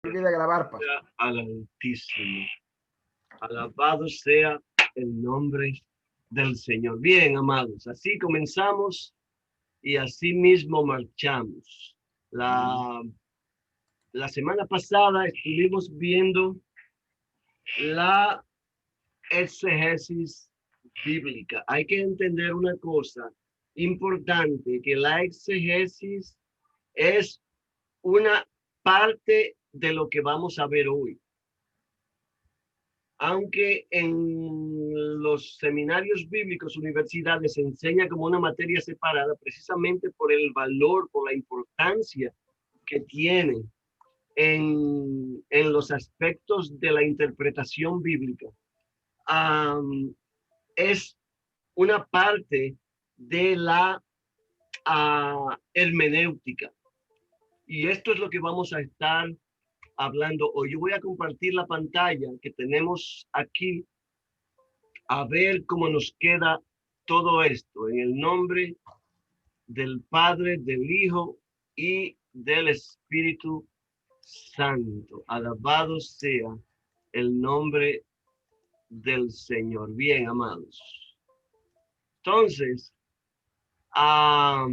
Olvida grabar, pa. Al Altísimo. Alabado sea el nombre del Señor. Bien, amados, así comenzamos y así mismo marchamos. La semana pasada estuvimos viendo la exegesis bíblica. Hay que entender una cosa importante, que la exegesis es una parte de lo que vamos a ver hoy. Aunque en los seminarios bíblicos, universidades, se enseña como una materia separada, precisamente por el valor, por la importancia que tiene en los aspectos de la interpretación bíblica. Es una parte de la hermenéutica. Y esto es lo que vamos a estar hablando hoy. Yo voy a compartir la pantalla que tenemos aquí, a ver cómo nos queda todo esto, en el nombre del Padre, del Hijo y del Espíritu Santo. Alabado sea el nombre del Señor. Bien, amados. Entonces, la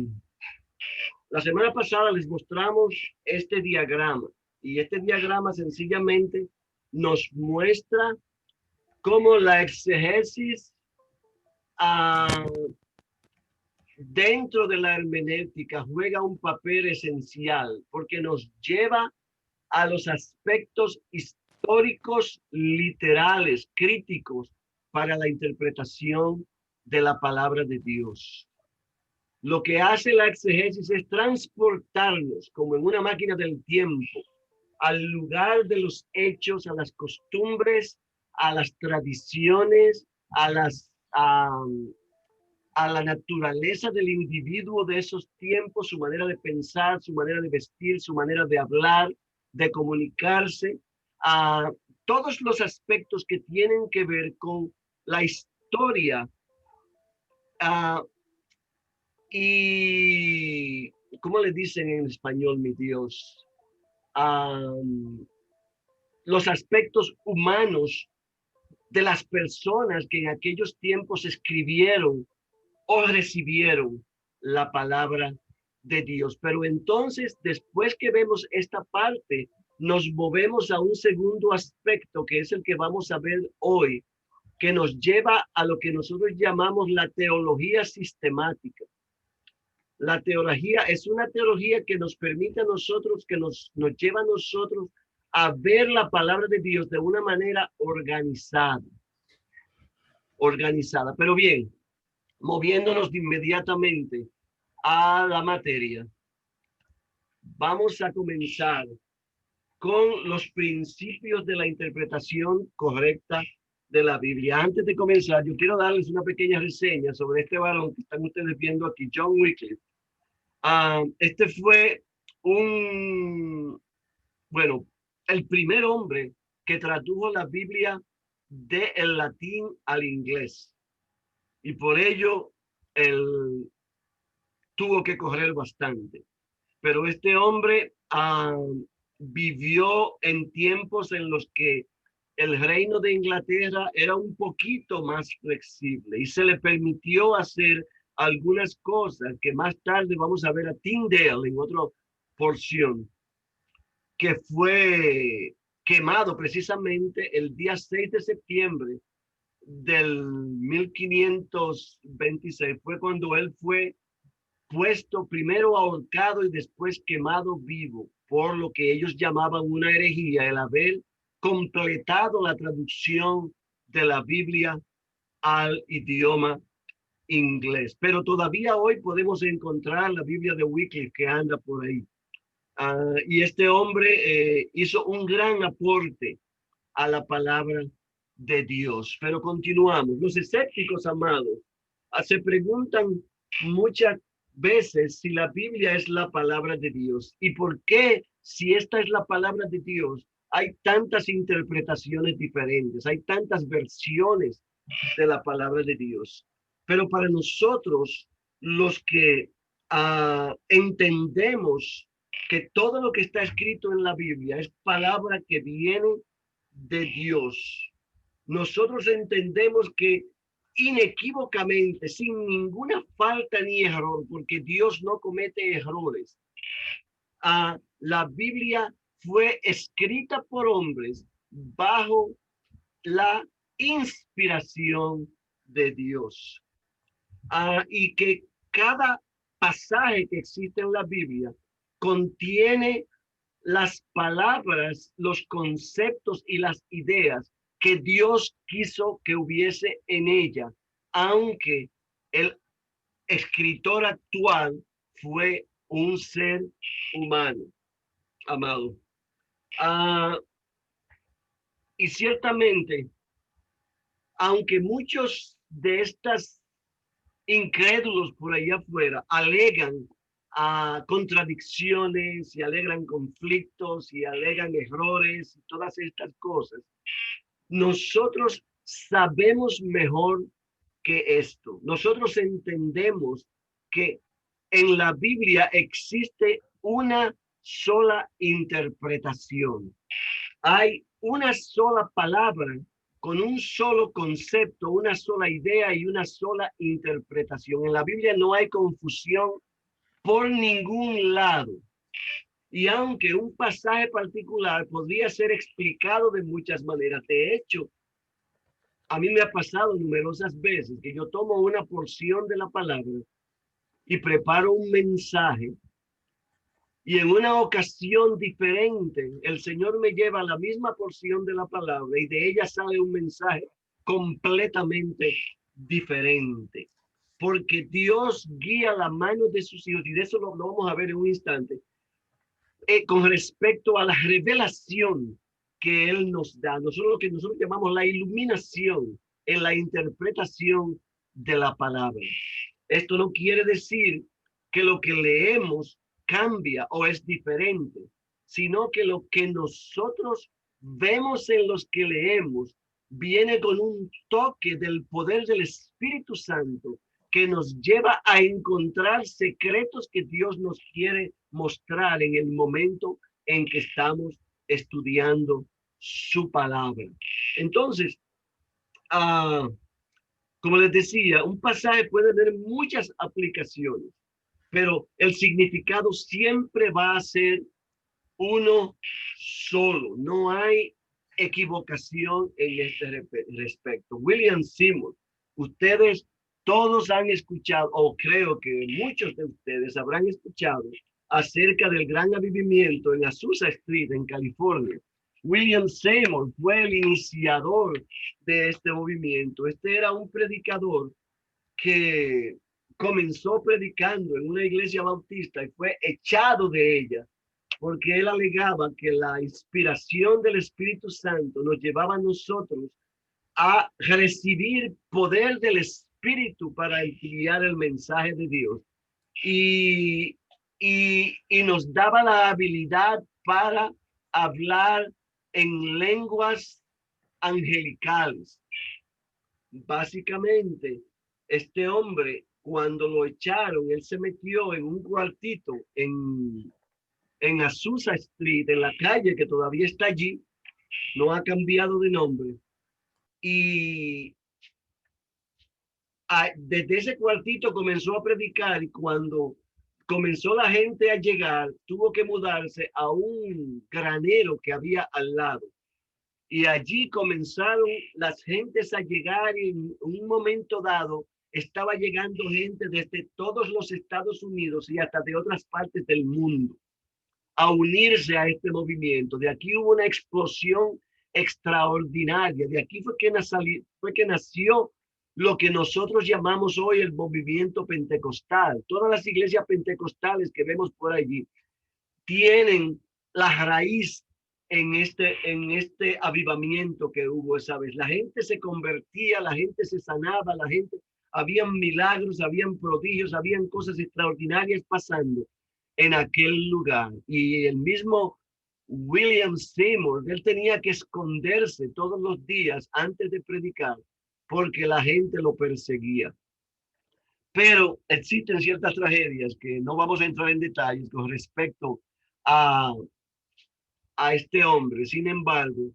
semana pasada les mostramos este diagrama, y este diagrama sencillamente nos muestra cómo la exegesis dentro de la hermenéutica juega un papel esencial, porque nos lleva a los aspectos históricos, literales, críticos para la interpretación de la palabra de Dios. Lo que hace la exegesis es transportarnos como en una máquina del tiempo al lugar de los hechos, a las costumbres, a las tradiciones, a la naturaleza del individuo de esos tiempos, su manera de pensar, su manera de vestir, su manera de hablar, de comunicarse, a todos los aspectos que tienen que ver con la historia y, ¿cómo le dicen en español, mi Dios? Los aspectos humanos de las personas que en aquellos tiempos escribieron o recibieron la palabra de Dios. Pero entonces, después que vemos esta parte, nos movemos a un segundo aspecto, que es el que vamos a ver hoy, que nos lleva a lo que nosotros llamamos la teología sistemática. La teología es una teología que nos permite a nosotros, que nos lleva a nosotros a ver la palabra de Dios de una manera organizada. Pero bien, moviéndonos de inmediatamente a la materia, vamos a comenzar con los principios de la interpretación correcta de la Biblia. Antes de comenzar, yo quiero darles una pequeña reseña sobre este varón que están ustedes viendo aquí, John Wycliffe. Este fue el primer hombre que tradujo la Biblia del latín al inglés. Y por ello, él tuvo que correr bastante. Pero este hombre vivió en tiempos en los que el reino de Inglaterra era un poquito más flexible y se le permitió hacer algunas cosas que más tarde vamos a ver a Tyndale en otra porción, que fue quemado precisamente el día 6 de septiembre del 1526. Fue cuando él fue puesto primero ahorcado y después quemado vivo, por lo que ellos llamaban una herejía, el haber completado la traducción de la Biblia al idioma inglés. Pero todavía hoy podemos encontrar la Biblia de Wycliffe que anda por ahí. Y este hombre hizo un gran aporte a la palabra de Dios. Pero continuamos. Los escépticos, amados, se preguntan muchas veces si la Biblia es la palabra de Dios y por qué, si esta es la palabra de Dios, hay tantas interpretaciones diferentes, hay tantas versiones de la palabra de Dios. Pero para nosotros, los que entendemos que todo lo que está escrito en la Biblia es palabra que viene de Dios. Nosotros entendemos que inequívocamente, sin ninguna falta ni error, porque Dios no comete errores, la Biblia fue escrita por hombres bajo la inspiración de Dios. Y que cada pasaje que existe en la Biblia contiene las palabras, los conceptos y las ideas que Dios quiso que hubiese en ella, aunque el escritor actual fue un ser humano, amado. Y ciertamente, aunque muchos de estas incrédulos por allá afuera alegan contradicciones y alegan conflictos y alegan errores y todas estas cosas, nosotros sabemos mejor que esto. Nosotros entendemos que en la Biblia existe una sola interpretación. Hay una sola palabra con un solo concepto, una sola idea y una sola interpretación. En la Biblia no hay confusión por ningún lado. Y aunque un pasaje particular podría ser explicado de muchas maneras, de hecho, a mí me ha pasado numerosas veces que yo tomo una porción de la palabra y preparo un mensaje y en una ocasión diferente el Señor me lleva a la misma porción de la palabra y de ella sale un mensaje completamente diferente. Porque Dios guía la mano de sus hijos y de eso lo vamos a ver en un instante. Con respecto a la revelación que Él nos da, nosotros lo que nosotros llamamos la iluminación en la interpretación de la palabra. Esto no quiere decir que lo que leemos cambia o es diferente, sino que lo que nosotros vemos en los que leemos viene con un toque del poder del Espíritu Santo que nos lleva a encontrar secretos que Dios nos quiere mostrar en el momento en que estamos estudiando su palabra. Entonces, como les decía, un pasaje puede tener muchas aplicaciones, pero el significado siempre va a ser uno solo. No hay equivocación en este respecto. William Seymour, ustedes todos han escuchado, o creo que muchos de ustedes habrán escuchado acerca del gran avivamiento en Azusa Street, en California. William Seymour fue el iniciador de este movimiento. Este era un predicador que comenzó predicando en una iglesia bautista y fue echado de ella porque él alegaba que la inspiración del Espíritu Santo nos llevaba a nosotros a recibir poder del Espíritu para enviar el mensaje de Dios y, y nos daba la habilidad para hablar en lenguas angelicales. Básicamente, este hombre, cuando lo echaron, él se metió en un cuartito en Azusa Street, en la calle que todavía está allí, no ha cambiado de nombre. Y desde ese cuartito comenzó a predicar y cuando comenzó la gente a llegar, tuvo que mudarse a un granero que había al lado. Y allí comenzaron las gentes a llegar y en un momento dado estaba llegando gente desde todos los Estados Unidos y hasta de otras partes del mundo a unirse a este movimiento. De aquí hubo una explosión extraordinaria. De aquí fue que nació lo que nosotros llamamos hoy el movimiento pentecostal. Todas las iglesias pentecostales que vemos por allí tienen la raíz en este avivamiento que hubo esa vez. La gente se convertía, la gente se sanaba, la gente, habían milagros, habían prodigios, habían cosas extraordinarias pasando en aquel lugar. Y el mismo William Seymour, él tenía que esconderse todos los días antes de predicar porque la gente lo perseguía. Pero existen ciertas tragedias que no vamos a entrar en detalles con respecto a, a este hombre. Sin embargo,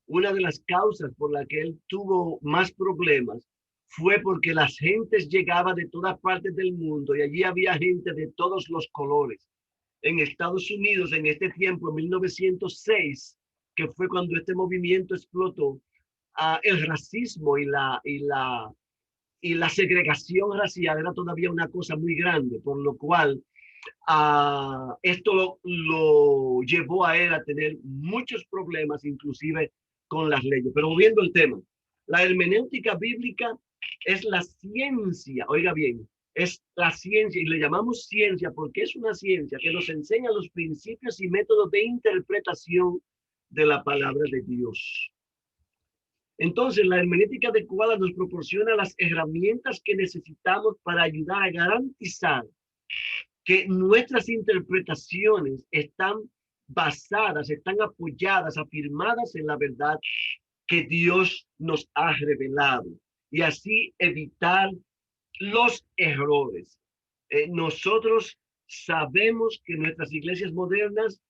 una de las causas por la que él tuvo más problemas fue porque las gentes llegaban de todas partes del mundo y allí había gente de todos los colores. En Estados Unidos, en este tiempo, en 1906, que fue cuando este movimiento explotó, el racismo y la segregación racial era todavía una cosa muy grande, por lo cual esto lo llevó a él a tener muchos problemas, inclusive con las leyes. Pero volviendo al tema, la hermenéutica bíblica es la ciencia, oiga bien, es la ciencia, y le llamamos ciencia porque es una ciencia que nos enseña los principios y métodos de interpretación de la palabra de Dios. Entonces, la hermenéutica adecuada nos proporciona las herramientas que necesitamos para ayudar a garantizar que nuestras interpretaciones están basadas, están apoyadas, afirmadas en la verdad que Dios nos ha revelado y así evitar los errores. Nosotros sabemos que nuestras iglesias modernas,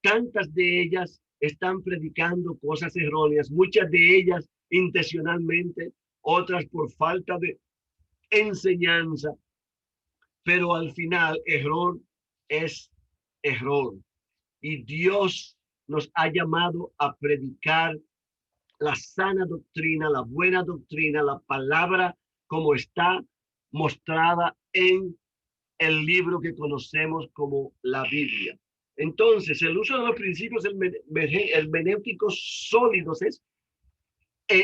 tantas de ellas están predicando cosas erróneas, muchas de ellas intencionalmente, otras por falta de enseñanza, pero al final error es error. Y Dios nos ha llamado a predicar la sana doctrina, la buena doctrina, la palabra como está mostrada en el libro que conocemos como la Biblia. Entonces, el uso de los principios hermenéuticos sólidos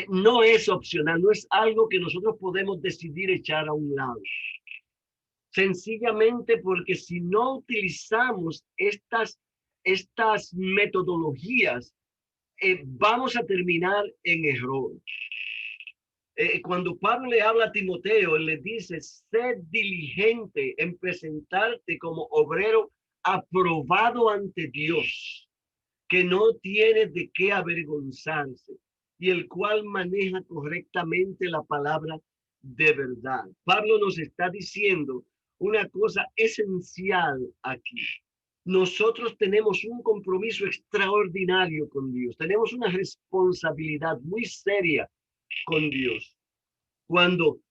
no es opcional, no es algo que nosotros podemos decidir echar a un lado. Sencillamente porque si no utilizamos estas metodologías, vamos a terminar en error. Cuando Pablo le habla a Timoteo, él le dice, sé diligente en presentarte como obrero aprobado ante Dios, que no tiene de qué avergonzarse y el cual maneja correctamente la palabra de verdad. Pablo nos está diciendo una cosa esencial aquí. Nosotros tenemos un compromiso extraordinario con Dios. Tenemos una responsabilidad muy seria con Dios. Cuando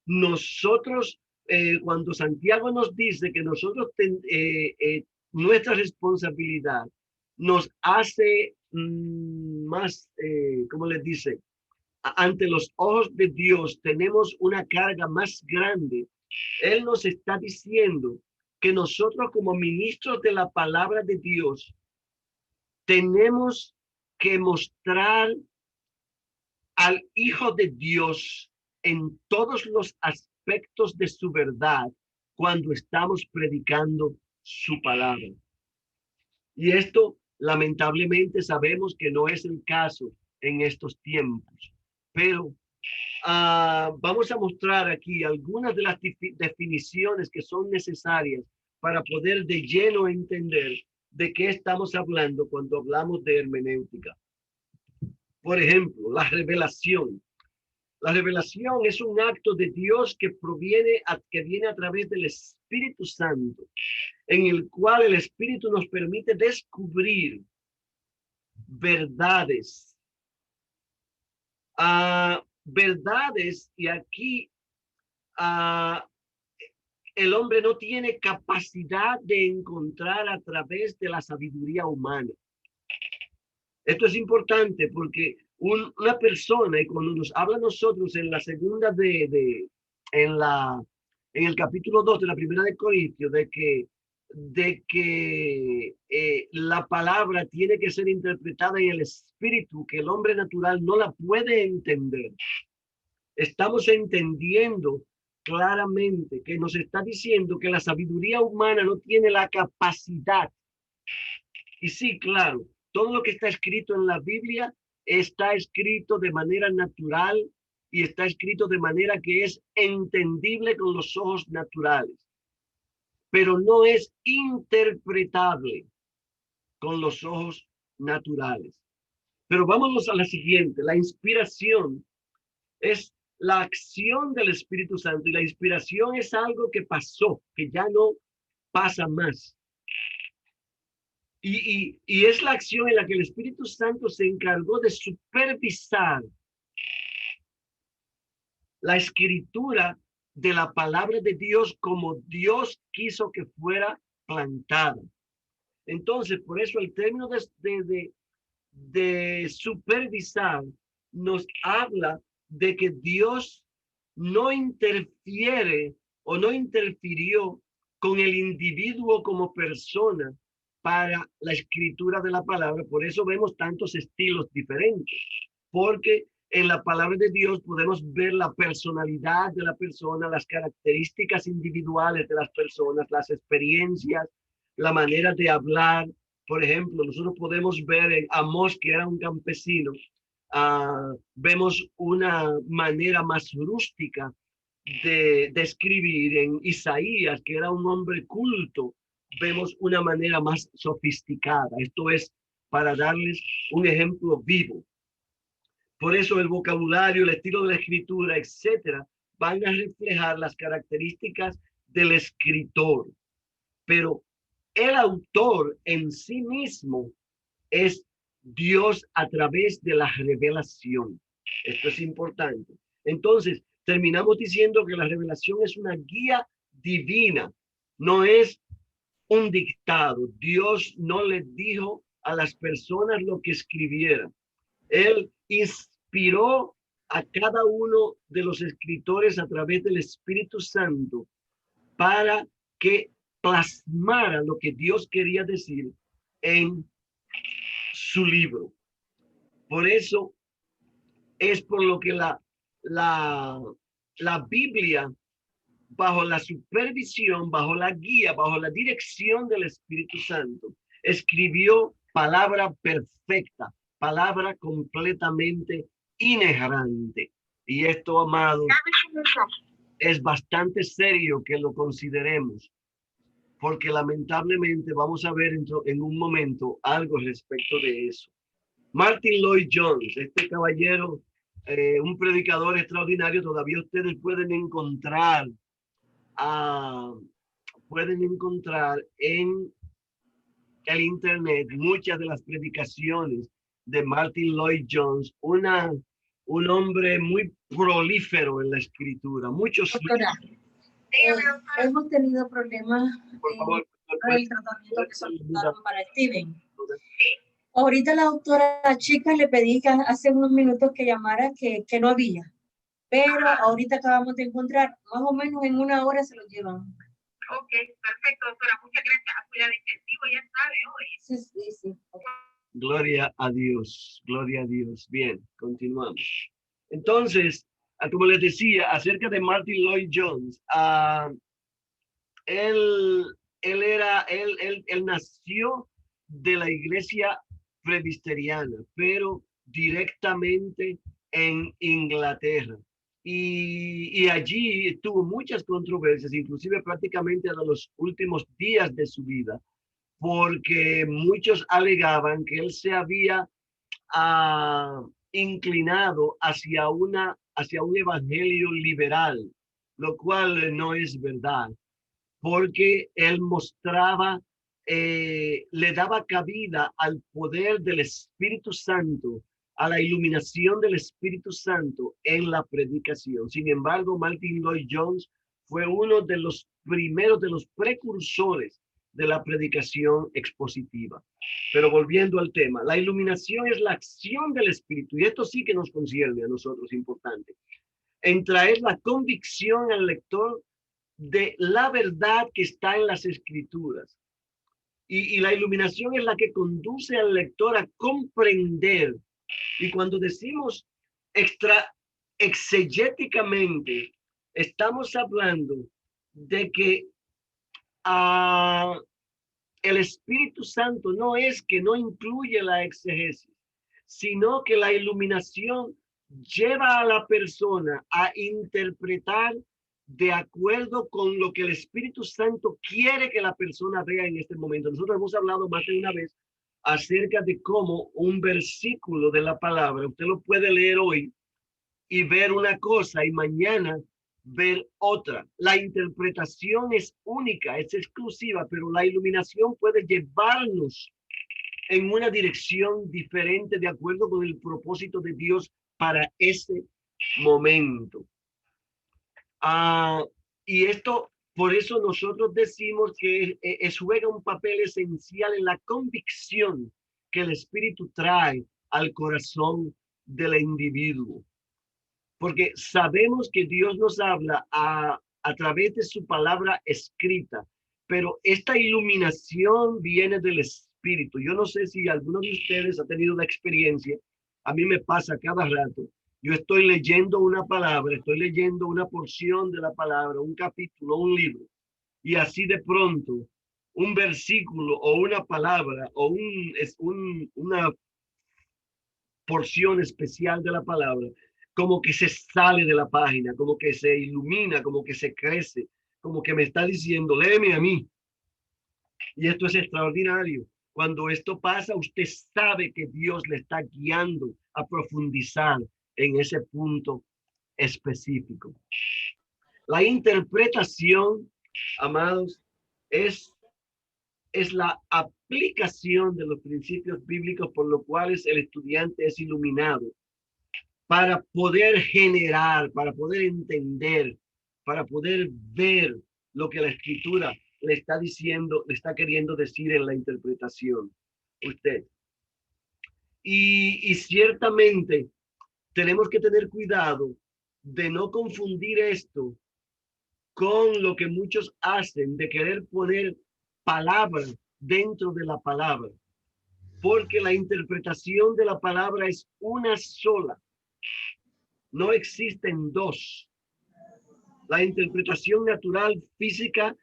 cuando Santiago nos dice que nosotros, nuestra responsabilidad nos hace más, ¿cómo les dice? Ante los ojos de Dios tenemos una carga más grande. Él nos está diciendo que nosotros como ministros de la palabra de Dios tenemos que mostrar al Hijo de Dios en todos los aspectos de su verdad cuando estamos predicando su palabra. Y esto, lamentablemente, sabemos que no es el caso en estos tiempos. Pero vamos a mostrar aquí algunas de las definiciones que son necesarias para poder de lleno entender de qué estamos hablando cuando hablamos de hermenéutica. Por ejemplo, la revelación. La revelación es un acto de Dios que viene a través del Espíritu Santo, en el cual el Espíritu nos permite descubrir verdades. Verdades, y aquí el hombre no tiene capacidad de encontrar a través de la sabiduría humana. Esto es importante porque una persona, y cuando nos habla a nosotros en la segunda en el capítulo 2 de la primera de Corintios, de que la palabra tiene que ser interpretada en el espíritu, que el hombre natural no la puede entender. Estamos entendiendo claramente que nos está diciendo que la sabiduría humana no tiene la capacidad. Y sí, claro, todo lo que está escrito en la Biblia está escrito de manera natural y está escrito de manera que es entendible con los ojos naturales, pero no es interpretable con los ojos naturales. Pero vámonos a la siguiente. La inspiración es la acción del Espíritu Santo, y la inspiración es algo que pasó, que ya no pasa más. Y es la acción en la que el Espíritu Santo se encargó de supervisar la escritura de la palabra de Dios como Dios quiso que fuera plantada. Entonces, por eso el término de supervisar nos habla de que Dios no interfiere o no interfirió con el individuo como persona para la escritura de la palabra. Por eso vemos tantos estilos diferentes, porque en la palabra de Dios podemos ver la personalidad de la persona, las características individuales de las personas, las experiencias, la manera de hablar. Por ejemplo, nosotros podemos ver en Amós, que era un campesino, vemos una manera más rústica de escribir. En Isaías, que era un hombre culto, vemos una manera más sofisticada. Esto es para darles un ejemplo vivo. Por eso el vocabulario, el estilo de la escritura, etcétera, van a reflejar las características del escritor. Pero el autor en sí mismo es Dios a través de la revelación. Esto es importante. Entonces, terminamos diciendo que la revelación es una guía divina, no es un dictado. Dios no le dijo a las personas lo que escribieran. Él inspiró a cada uno de los escritores a través del Espíritu Santo para que plasmara lo que Dios quería decir en su libro. Por eso es por lo que la Biblia, bajo la supervisión, bajo la guía, bajo la dirección del Espíritu Santo, escribió palabra perfecta, palabra completamente inerrante. Y esto, amados, es bastante serio que lo consideremos, porque lamentablemente vamos a ver en un momento algo respecto de eso. Martin Lloyd Jones, este caballero, un predicador extraordinario, todavía ustedes pueden encontrar en el internet muchas de las predicaciones de Martin Lloyd Jones, un hombre muy prolífero en la escritura. Muchos. Doctora, hemos tenido problemas por favor, con el tratamiento que solicitaron para Steven. Ahorita la doctora Chica le pedí que hace unos minutos que llamara que no había, pero ahorita acabamos de encontrar, más o menos en una hora se lo llevan. Ok, perfecto, doctora, muchas gracias. A cuidado intensivo, ya sabe hoy. Sí. Gloria a Dios, gloria a Dios. Bien, continuamos. Entonces, como les decía, acerca de Martin Lloyd Jones, él nació de la iglesia presbiteriana, pero directamente en Inglaterra. Y allí tuvo muchas controversias, inclusive prácticamente a los últimos días de su vida, porque muchos alegaban que él se había inclinado hacia un evangelio liberal, lo cual no es verdad, porque él mostraba, le daba cabida al poder del Espíritu Santo, a la iluminación del Espíritu Santo en la predicación. Sin embargo, Martin Lloyd Jones fue uno de los primeros, de los precursores de la predicación expositiva. Pero volviendo al tema, la iluminación es la acción del Espíritu, y esto sí que nos concierne a nosotros, importante, en traer la convicción al lector de la verdad que está en las Escrituras. Y la iluminación es la que conduce al lector a comprender. Y cuando decimos exegéticamente, estamos hablando de que el Espíritu Santo no es que no incluye la exegesis, sino que la iluminación lleva a la persona a interpretar de acuerdo con lo que el Espíritu Santo quiere que la persona vea en este momento. Nosotros hemos hablado más de una vez acerca de cómo un versículo de la palabra, usted lo puede leer hoy y ver una cosa y mañana ver otra. La interpretación es única, es exclusiva, pero la iluminación puede llevarnos en una dirección diferente de acuerdo con el propósito de Dios para ese momento. Y esto, por eso nosotros decimos que juega un papel esencial en la convicción que el Espíritu trae al corazón del individuo. Porque sabemos que Dios nos habla a través de su palabra escrita, pero esta iluminación viene del Espíritu. Yo no sé si alguno de ustedes ha tenido la experiencia, a mí me pasa cada rato. Yo estoy leyendo una palabra, estoy leyendo una porción de la palabra, un capítulo, un libro, y así de pronto un versículo o una palabra o una porción especial de la palabra, como que se sale de la página, como que se ilumina, como que se crece, como que me está diciendo, léeme a mí. Y esto es extraordinario. Cuando esto pasa, usted sabe que Dios le está guiando a profundizar en ese punto específico. La interpretación, amados, es la aplicación de los principios bíblicos por los cuales el estudiante es iluminado para poder generar, para poder entender, para poder ver lo que la escritura le está diciendo, le está queriendo decir en la interpretación. Usted. Y ciertamente tenemos que tener cuidado de no confundir esto con lo que muchos hacen de querer poner palabras dentro de la palabra, porque la interpretación de la palabra es una sola. No existen dos. La interpretación natural, física,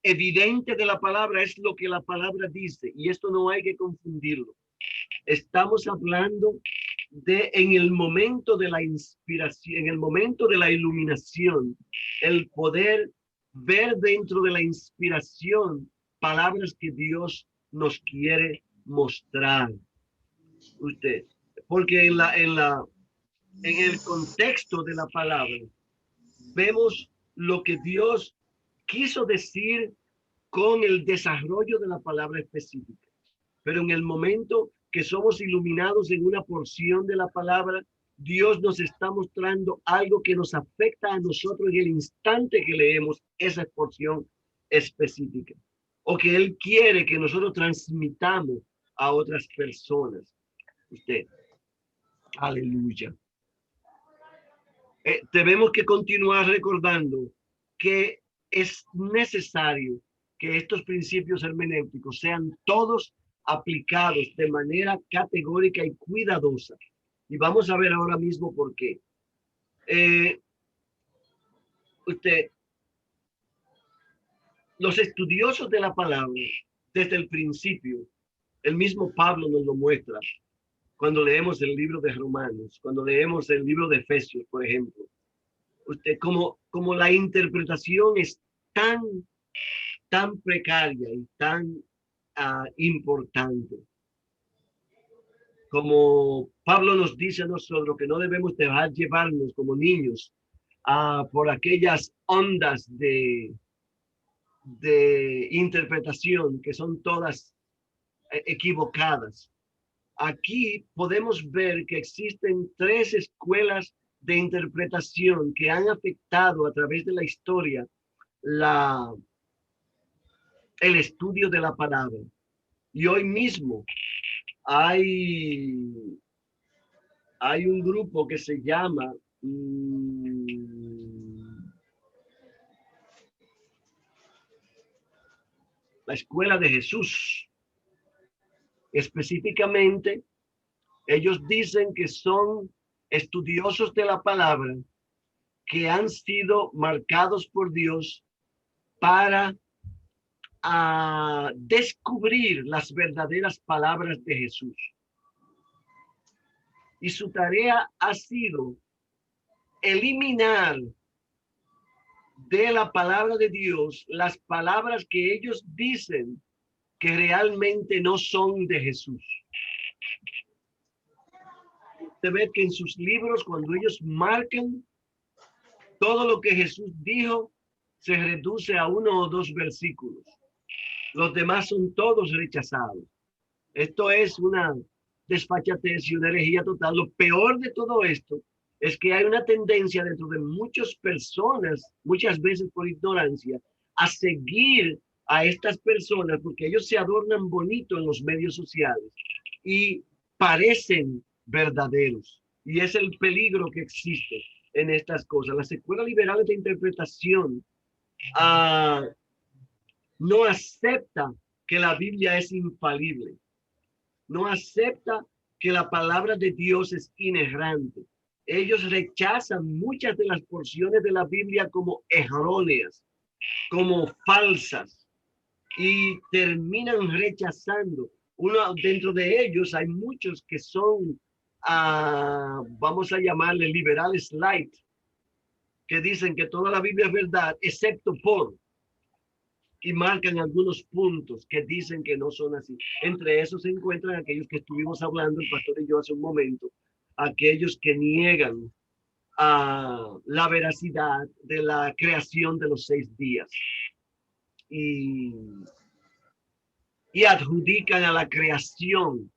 evidente de la palabra es lo que la palabra dice, y esto no hay que confundirlo. Estamos hablando de en el momento de la inspiración, en el momento de la iluminación, el poder ver dentro de la inspiración palabras que Dios nos quiere mostrar. Usted, porque en el contexto de la palabra vemos lo que Dios quiso decir con el desarrollo de la palabra específica. Pero en el momento que somos iluminados en una porción de la palabra, Dios nos está mostrando algo que nos afecta a nosotros en el instante que leemos esa porción específica, o que Él quiere que nosotros transmitamos a otras personas. Usted, aleluya. Tenemos que continuar recordando que es necesario que estos principios hermenéuticos sean todos aplicados de manera categórica y cuidadosa. Y vamos a ver ahora mismo por qué. Los estudiosos de la palabra, desde el principio, el mismo Pablo nos lo muestra cuando leemos el libro de Romanos, cuando leemos el libro de Efesios, por ejemplo. Como la interpretación es tan precaria y tan importante. Como Pablo nos dice a nosotros que no debemos dejar llevarnos como niños por aquellas ondas de interpretación que son todas equivocadas. Aquí podemos ver que existen tres escuelas de interpretación que han afectado a través de la historia el estudio de la palabra. Y hoy mismo hay un grupo que se llama la Escuela de Jesús. Específicamente, ellos dicen que son estudiosos de la palabra que han sido marcados por Dios para descubrir las verdaderas palabras de Jesús. Y su tarea ha sido eliminar de la palabra de Dios las palabras que ellos dicen que realmente no son de Jesús. Usted ve que en sus libros, cuando ellos marcan todo lo que Jesús dijo, se reduce a 1 o 2 versículos. Los demás son todos rechazados. Esto es una desfachatez y una herejía total. Lo peor de todo esto es que hay una tendencia dentro de muchas personas, muchas veces por ignorancia, a seguir a estas personas porque ellos se adornan bonito en los medios sociales y parecen verdaderos. Y es el peligro que existe en estas cosas. Las escuelas liberales de interpretación no acepta que la Biblia es infalible. No acepta que la palabra de Dios es inerrante. Ellos rechazan muchas de las porciones de la Biblia como erróneas, como falsas, y terminan rechazando. Dentro de ellos hay muchos que son, vamos a llamarle liberales light, que dicen que toda la Biblia es verdad, excepto por, y marcan algunos puntos que dicen que no son así. Entre esos se encuentran aquellos que estuvimos hablando, el pastor y yo hace un momento, aquellos que niegan la veracidad de la creación de los 6 días y adjudican a la creación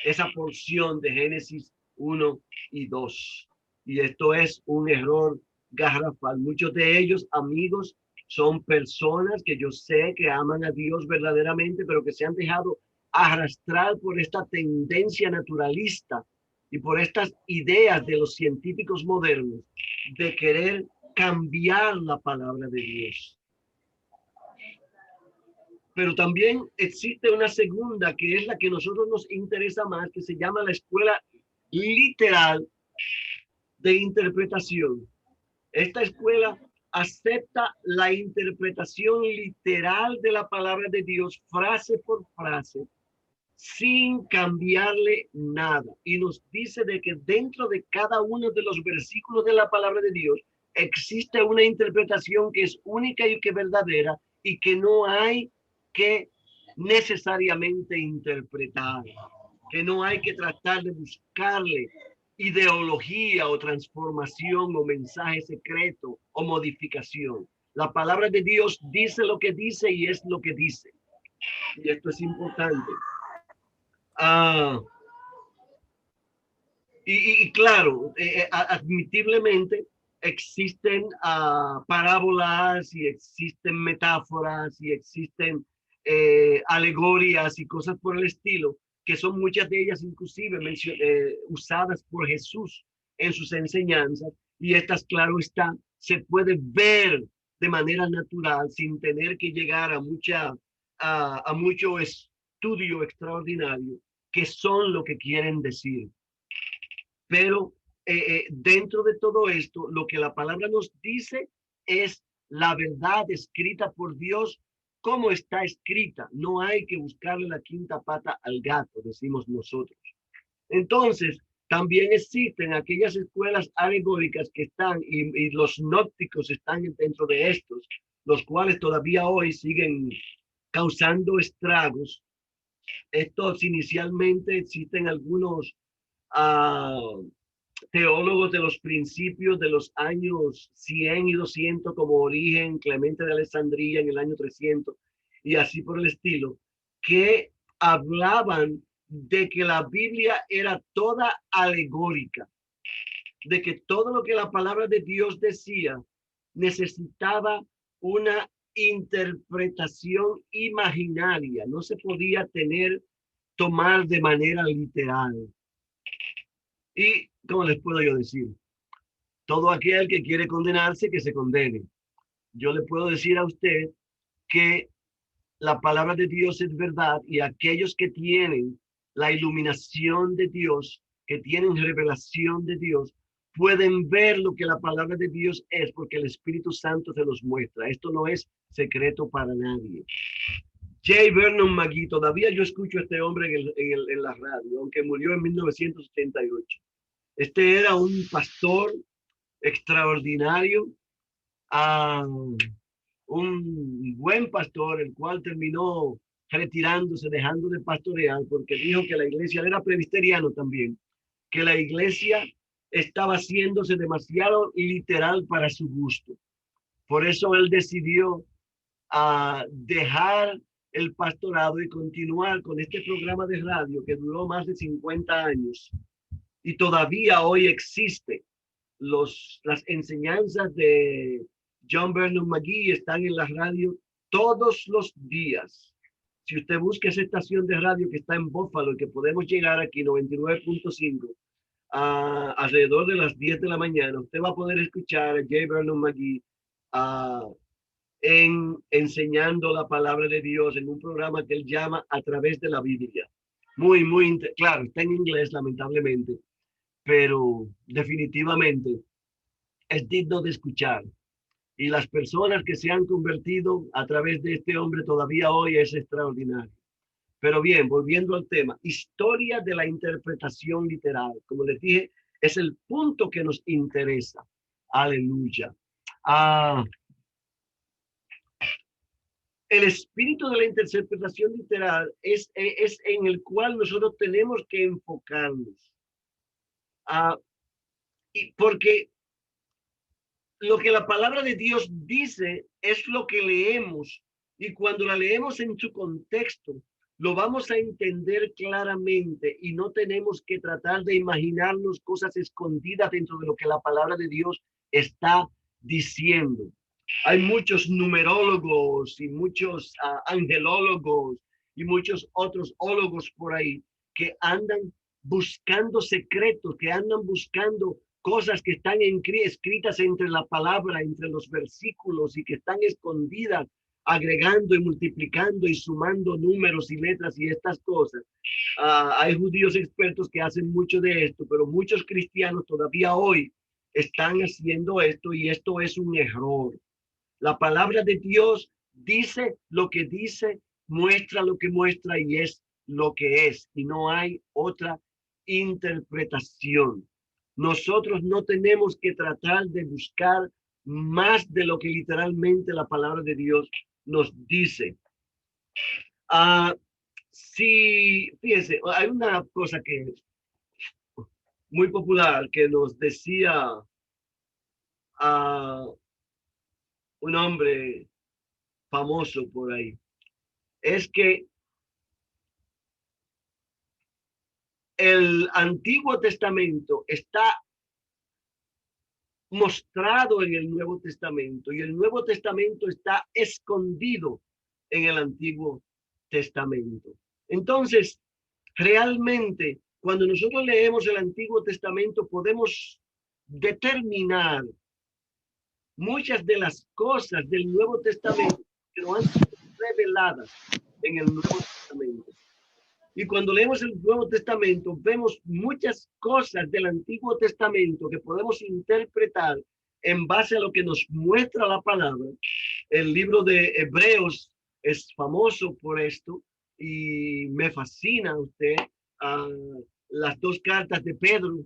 esa porción de Génesis 1 y 2. Y esto es un error garrafal. Muchos de ellos, amigos, son personas que yo sé que aman a Dios verdaderamente, pero que se han dejado arrastrar por esta tendencia naturalista y por estas ideas de los científicos modernos de querer cambiar la palabra de Dios. Pero también existe una segunda, que es la que a nosotros nos interesa más, que se llama la escuela literal de interpretación. Esta escuela acepta la interpretación literal de la palabra de Dios, frase por frase, sin cambiarle nada. Y nos dice de que dentro de cada uno de los versículos de la palabra de Dios existe una interpretación que es única y que es verdadera y que no hay que necesariamente interpretar, que no hay que tratar de buscarle ideología o transformación o mensaje secreto o modificación. La palabra de Dios dice lo que dice y es lo que dice. Y esto es importante. Y claro, admitiblemente existen parábolas y existen metáforas y existen alegorías y cosas por el estilo, que son muchas de ellas inclusive usadas por Jesús en sus enseñanzas. Y estas, claro está, se puede ver de manera natural sin tener que llegar a mucho estudio extraordinario, que son lo que quieren decir. Pero dentro de todo esto, lo que la palabra nos dice es la verdad escrita por Dios, como está escrita. No hay que buscarle la quinta pata al gato, decimos nosotros. Entonces, también existen aquellas escuelas alegóricas que están, y los gnósticos están dentro de estos, los cuales todavía hoy siguen causando estragos. Estos inicialmente existen algunos teólogos de los principios de los años 100 y 200 como Origen, Clemente de Alejandría en el año 300 y así por el estilo, que hablaban de que la Biblia era toda alegórica, de que todo lo que la palabra de Dios decía necesitaba una interpretación imaginaria, no se podía tomar de manera literal. Y, ¿cómo les puedo yo decir? Todo aquel que quiere condenarse, que se condene. Yo le puedo decir a usted que la palabra de Dios es verdad y aquellos que tienen la iluminación de Dios, que tienen revelación de Dios, pueden ver lo que la palabra de Dios es porque el Espíritu Santo se los muestra. Esto no es secreto para nadie. J. Vernon McGee, todavía yo escucho a este hombre en la radio, aunque murió en 1978. Este era un pastor extraordinario, un buen pastor, el cual terminó retirándose, dejando de pastorear, porque dijo que la iglesia, él era presbiteriano también, que la iglesia estaba haciéndose demasiado literal para su gusto. Por eso él decidió dejar el pastorado y continuar con este programa de radio que duró más de 50 años y todavía hoy existe. Las enseñanzas de John Vernon McGee están en la radio todos los días. Si usted busca esa estación de radio que está en Buffalo y que podemos llegar aquí 99.5 alrededor de las 10 de la mañana, usted va a poder escuchar a J. Vernon McGee enseñando la palabra de Dios en un programa que él llama A Través de la Biblia. Muy claro, está en inglés lamentablemente, pero definitivamente es digno de escuchar. Y las personas que se han convertido a través de este hombre todavía hoy es extraordinario. Pero bien, volviendo al tema, historia de la interpretación literal. Como les dije, es el punto que nos interesa. Aleluya. El espíritu de la interpretación literal es en el cual nosotros tenemos que enfocarnos. Y porque lo que la palabra de Dios dice es lo que leemos, y cuando la leemos en su contexto, lo vamos a entender claramente y no tenemos que tratar de imaginarnos cosas escondidas dentro de lo que la palabra de Dios está diciendo. Hay muchos numerólogos y muchos angelólogos y muchos otros ólogos por ahí que andan buscando secretos, que andan buscando cosas que están escritas entre la palabra, entre los versículos y que están escondidas, agregando y multiplicando y sumando números y letras y estas cosas. Hay judíos expertos que hacen mucho de esto, pero muchos cristianos todavía hoy están haciendo esto y esto es un error. La palabra de Dios dice lo que dice, muestra lo que muestra y es lo que es, y no hay otra interpretación. Nosotros no tenemos que tratar de buscar más de lo que literalmente la palabra de Dios nos dice. Sí, fíjense, hay una cosa que es muy popular que nos decía un hombre famoso por ahí, es que el Antiguo Testamento está mostrado en el Nuevo Testamento y el Nuevo Testamento está escondido en el Antiguo Testamento. Entonces, realmente, cuando nosotros leemos el Antiguo Testamento, podemos determinar muchas de las cosas del Nuevo Testamento que no han sido reveladas en el Nuevo Testamento. Y cuando leemos el Nuevo Testamento, vemos muchas cosas del Antiguo Testamento que podemos interpretar en base a lo que nos muestra la palabra. El libro de Hebreos es famoso por esto y me fascina usted. Las dos cartas de Pedro,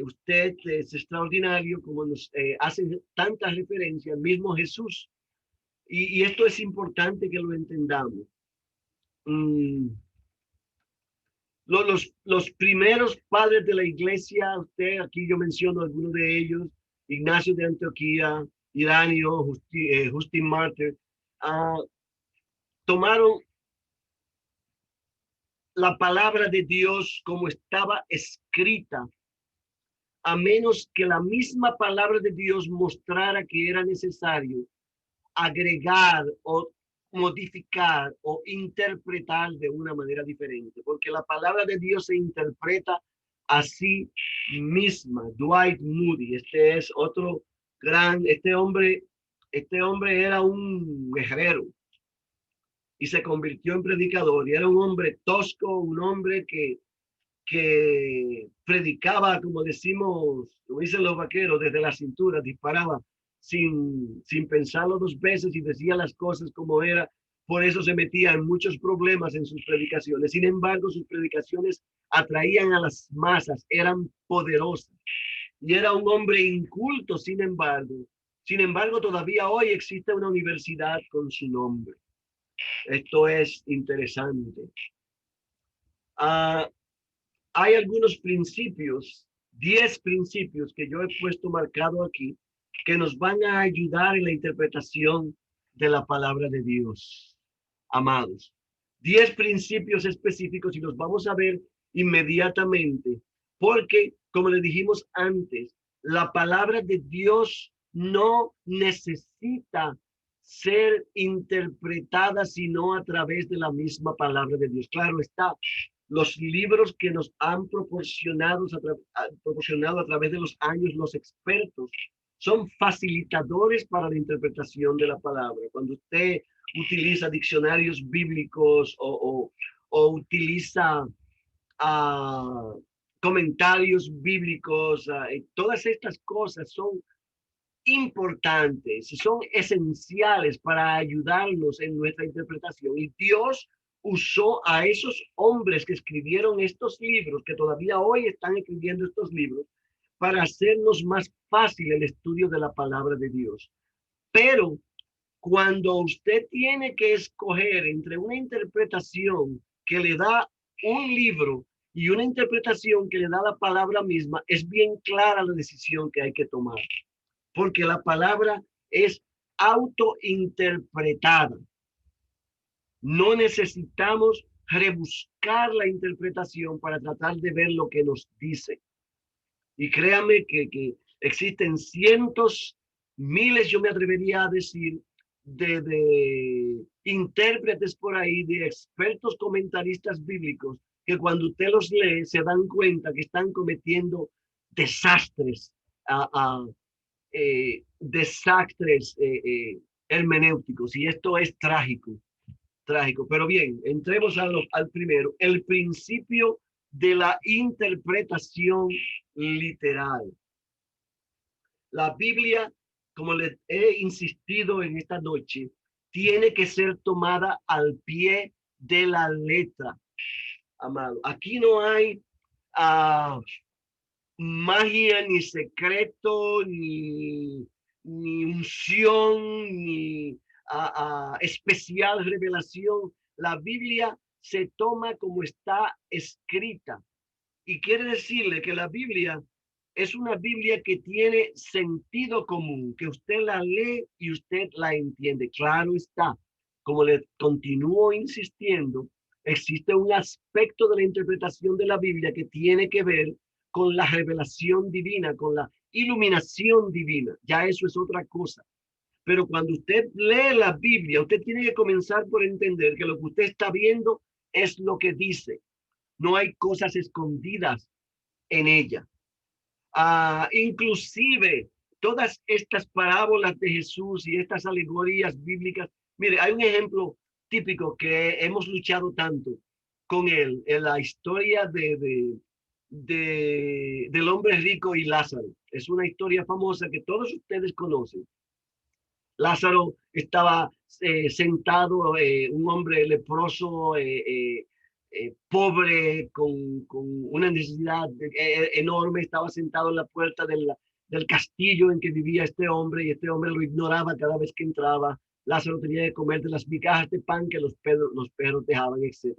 usted es extraordinario como nos hacen tantas referencias al mismo Jesús. Y esto es importante que lo entendamos. Los primeros padres de la iglesia, usted aquí yo menciono algunos de ellos, Ignacio de Antioquía, Iranio, Justin Martyr, tomaron la palabra de Dios como estaba escrita, a menos que la misma palabra de Dios mostrara que era necesario agregar o modificar o interpretar de una manera diferente, porque la palabra de Dios se interpreta a sí misma. Dwight Moody, este es otro gran, este hombre era un guerrero y se convirtió en predicador, y era un hombre tosco, un hombre que predicaba, como decimos, como dicen los vaqueros, desde la cintura, disparaba sin pensarlo dos veces y decía las cosas como era. Por eso se metía en muchos problemas en sus predicaciones. Sin embargo, sus predicaciones atraían a las masas, eran poderosas. Y era un hombre inculto, sin embargo, todavía hoy existe una universidad con su nombre. Esto es interesante. Hay algunos principios, 10 principios que yo he puesto marcado aquí, que nos van a ayudar en la interpretación de la palabra de Dios. amados. 10 principios específicos y los vamos a ver inmediatamente, porque, como le dijimos antes, la palabra de Dios no necesita ser interpretada sino a través de la misma palabra de Dios. Claro está, los libros que nos han proporcionado a través de los años los expertos son facilitadores para la interpretación de la palabra. Cuando usted utiliza diccionarios bíblicos o utiliza comentarios bíblicos, todas estas cosas son importantes, son esenciales para ayudarnos en nuestra interpretación. Y Dios usó a esos hombres que escribieron estos libros, que todavía hoy están escribiendo estos libros, para hacernos más fácil el estudio de la palabra de Dios. Pero cuando usted tiene que escoger entre una interpretación que le da un libro y una interpretación que le da la palabra misma, es bien clara la decisión que hay que tomar, porque la palabra es autointerpretada. No necesitamos rebuscar la interpretación para tratar de ver lo que nos dice. Y créame que existen cientos, miles, yo me atrevería a decir, de intérpretes por ahí, de expertos comentaristas bíblicos, que cuando usted los lee se dan cuenta que están cometiendo desastres, desastres hermenéuticos, y esto es trágico, trágico. Pero bien, entremos al primero, el principio de la interpretación literal. La Biblia, como les he insistido en esta noche, tiene que ser tomada al pie de la letra, amado. Aquí no hay magia, ni secreto, ni unción, ni especial revelación. La Biblia se toma como está escrita. Y quiere decirle que la Biblia es una Biblia que tiene sentido común, que usted la lee y usted la entiende. Claro está, como le continúo insistiendo, existe un aspecto de la interpretación de la Biblia que tiene que ver con la revelación divina, con la iluminación divina. Ya eso es otra cosa. Pero cuando usted lee la Biblia, usted tiene que comenzar por entender que lo que usted está viendo es lo que dice. No hay cosas escondidas en ella. Inclusive todas estas parábolas de Jesús y estas alegorías bíblicas. Mire, hay un ejemplo típico que hemos luchado tanto con él en la historia del hombre rico y Lázaro. Es una historia famosa que todos ustedes conocen. Lázaro estaba sentado, un hombre leproso, pobre, con una necesidad enorme, estaba sentado en la puerta del castillo en que vivía este hombre, y este hombre lo ignoraba cada vez que entraba. Lázaro tenía que comer de las migajas de pan que los perros dejaban, etc.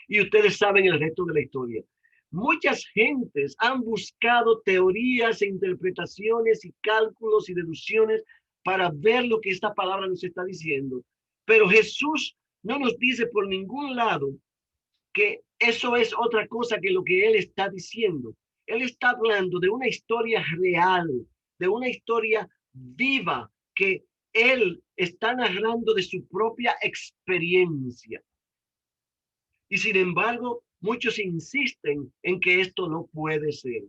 Y ustedes saben el resto de la historia. Muchas gentes han buscado teorías e interpretaciones y cálculos y deducciones para ver lo que esta palabra nos está diciendo. Pero Jesús no nos dice por ningún lado que eso es otra cosa que lo que él está diciendo. Él está hablando de una historia real, de una historia viva que él está narrando de su propia experiencia. Y sin embargo, muchos insisten en que esto no puede ser.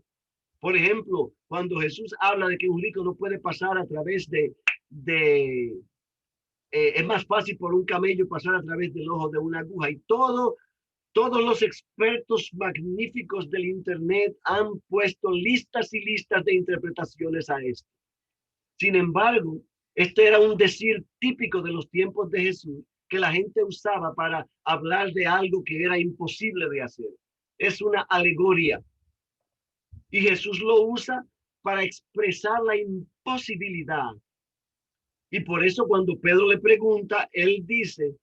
Por ejemplo, cuando Jesús habla de que un rico no puede pasar a través es más fácil por un camello pasar a través del ojo de una aguja, y todos los expertos magníficos del Internet han puesto listas y listas de interpretaciones a esto. Sin embargo, este era un decir típico de los tiempos de Jesús que la gente usaba para hablar de algo que era imposible de hacer. Es una alegoría. Y Jesús lo usa para expresar la imposibilidad. Y por eso cuando Pedro le pregunta, él dice,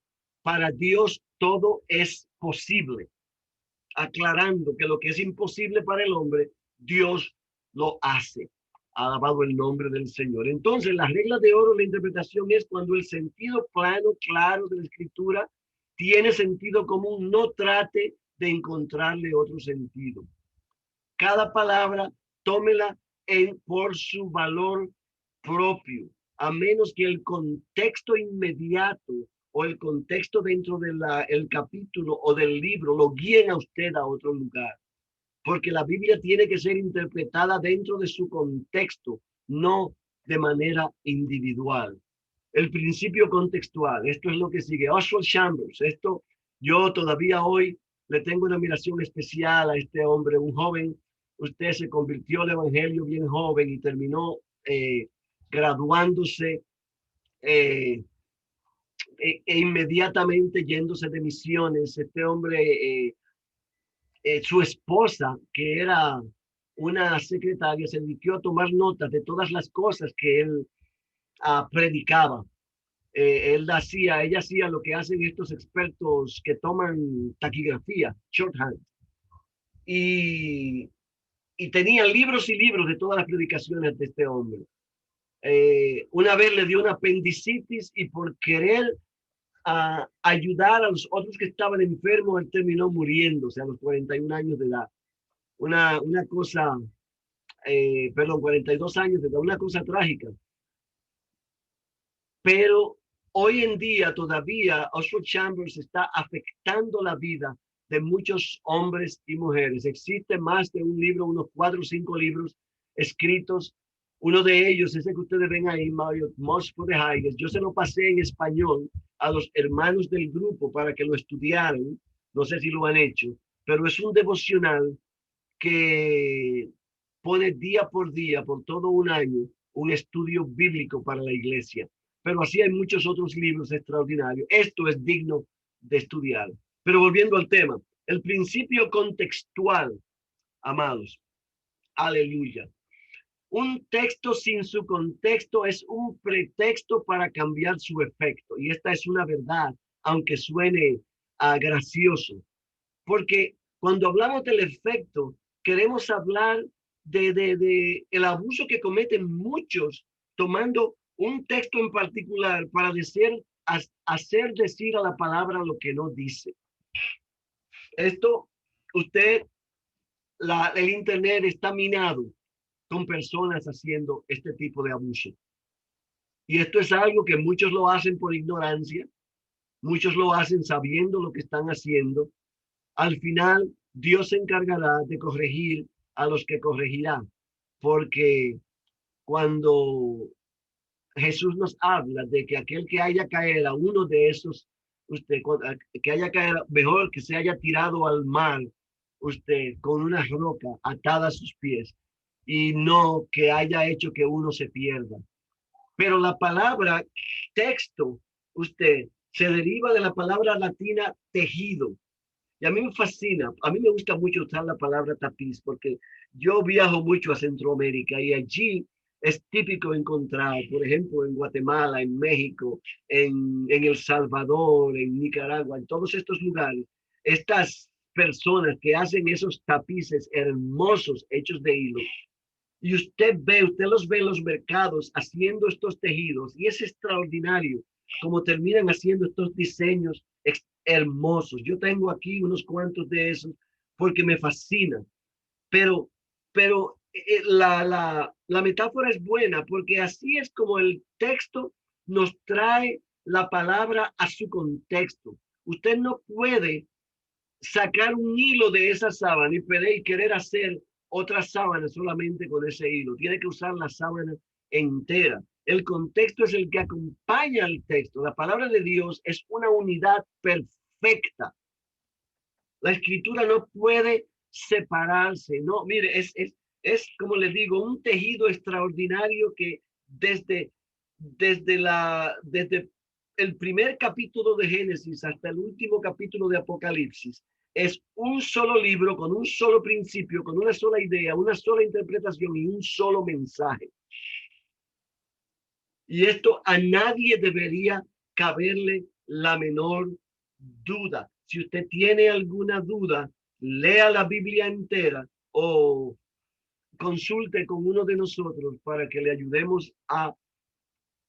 para Dios todo es posible, aclarando que lo que es imposible para el hombre, Dios lo hace. Alabado el nombre del Señor. Entonces, la regla de oro de la interpretación es cuando el sentido plano, claro de la escritura tiene sentido común, no trate de encontrarle otro sentido. Cada palabra, tómela por su valor propio, a menos que el contexto inmediato o el contexto dentro del capítulo o del libro lo guíen a usted a otro lugar. Porque la Biblia tiene que ser interpretada dentro de su contexto, no de manera individual. El principio contextual, esto es lo que sigue. Oswald Chambers, esto yo todavía hoy le tengo una admiración especial a este hombre, un joven. Usted se convirtió al evangelio bien joven y terminó graduándose e inmediatamente yéndose de misiones. Este hombre, su esposa, que era una secretaria, se dedicó a tomar notas de todas las cosas que él predicaba. Ella hacía lo que hacen estos expertos que toman taquigrafía, shorthand, y tenía libros y libros de todas las predicaciones de este hombre. Una vez le dio una apendicitis y por querer ayudar a los otros que estaban enfermos, él terminó muriéndose a los 41 años de edad. Una cosa, 42 años de edad, una cosa trágica. Pero hoy en día todavía Oswald Chambers está afectando la vida de muchos hombres y mujeres. Existe más de un libro, unos 4 o 5 libros escritos. Uno de ellos, ese que ustedes ven ahí, Moss for the Highest. Yo se lo pasé en español a los hermanos del grupo para que lo estudiaran. No sé si lo han hecho, pero es un devocional que pone día por día, por todo un año, un estudio bíblico para la iglesia. Pero así hay muchos otros libros extraordinarios. Esto es digno de estudiar. Pero volviendo al tema, el principio contextual, amados, aleluya. Un texto sin su contexto es un pretexto para cambiar su efecto. Y esta es una verdad, aunque suene gracioso. Porque cuando hablamos del efecto, queremos hablar de el abuso que cometen muchos tomando un texto en particular para hacer decir a la palabra lo que no dice. Esto, el internet está minado con personas haciendo este tipo de abuso. Y esto es algo que muchos lo hacen por ignorancia, muchos lo hacen sabiendo lo que están haciendo. Al final, Dios se encargará de corregir a los que corregirá, porque cuando Jesús nos habla de que aquel que haya caído a uno de esos, que haya caído, mejor que se haya tirado al mar, con una roca atada a sus pies, y no que haya hecho que uno se pierda. Pero la palabra texto, se deriva de la palabra latina tejido. Y a mí me fascina, a mí me gusta mucho usar la palabra tapiz, porque yo viajo mucho a Centroamérica y allí es típico encontrar, por ejemplo, en Guatemala, en México, en El Salvador, en Nicaragua, en todos estos lugares, estas personas que hacen esos tapices hermosos hechos de hilo. Y usted los ve en los mercados haciendo estos tejidos y es extraordinario como terminan haciendo estos diseños hermosos. Yo tengo aquí unos cuantos de esos porque me fascina. Pero la metáfora es buena porque así es como el texto nos trae la palabra a su contexto. Usted no puede sacar un hilo de esa sábana y querer hacer otra sábana solamente con ese hilo. Tiene que usar la sábana entera. El contexto es el que acompaña al texto. La palabra de Dios es una unidad perfecta. La escritura no puede separarse. No, mire, es como les digo, un tejido extraordinario que desde el primer capítulo de Génesis hasta el último capítulo de Apocalipsis es un solo libro con un solo principio, con una sola idea, una sola interpretación y un solo mensaje. Y esto a nadie debería caberle la menor duda. Si usted tiene alguna duda, lea la Biblia entera o consulte con uno de nosotros para que le ayudemos a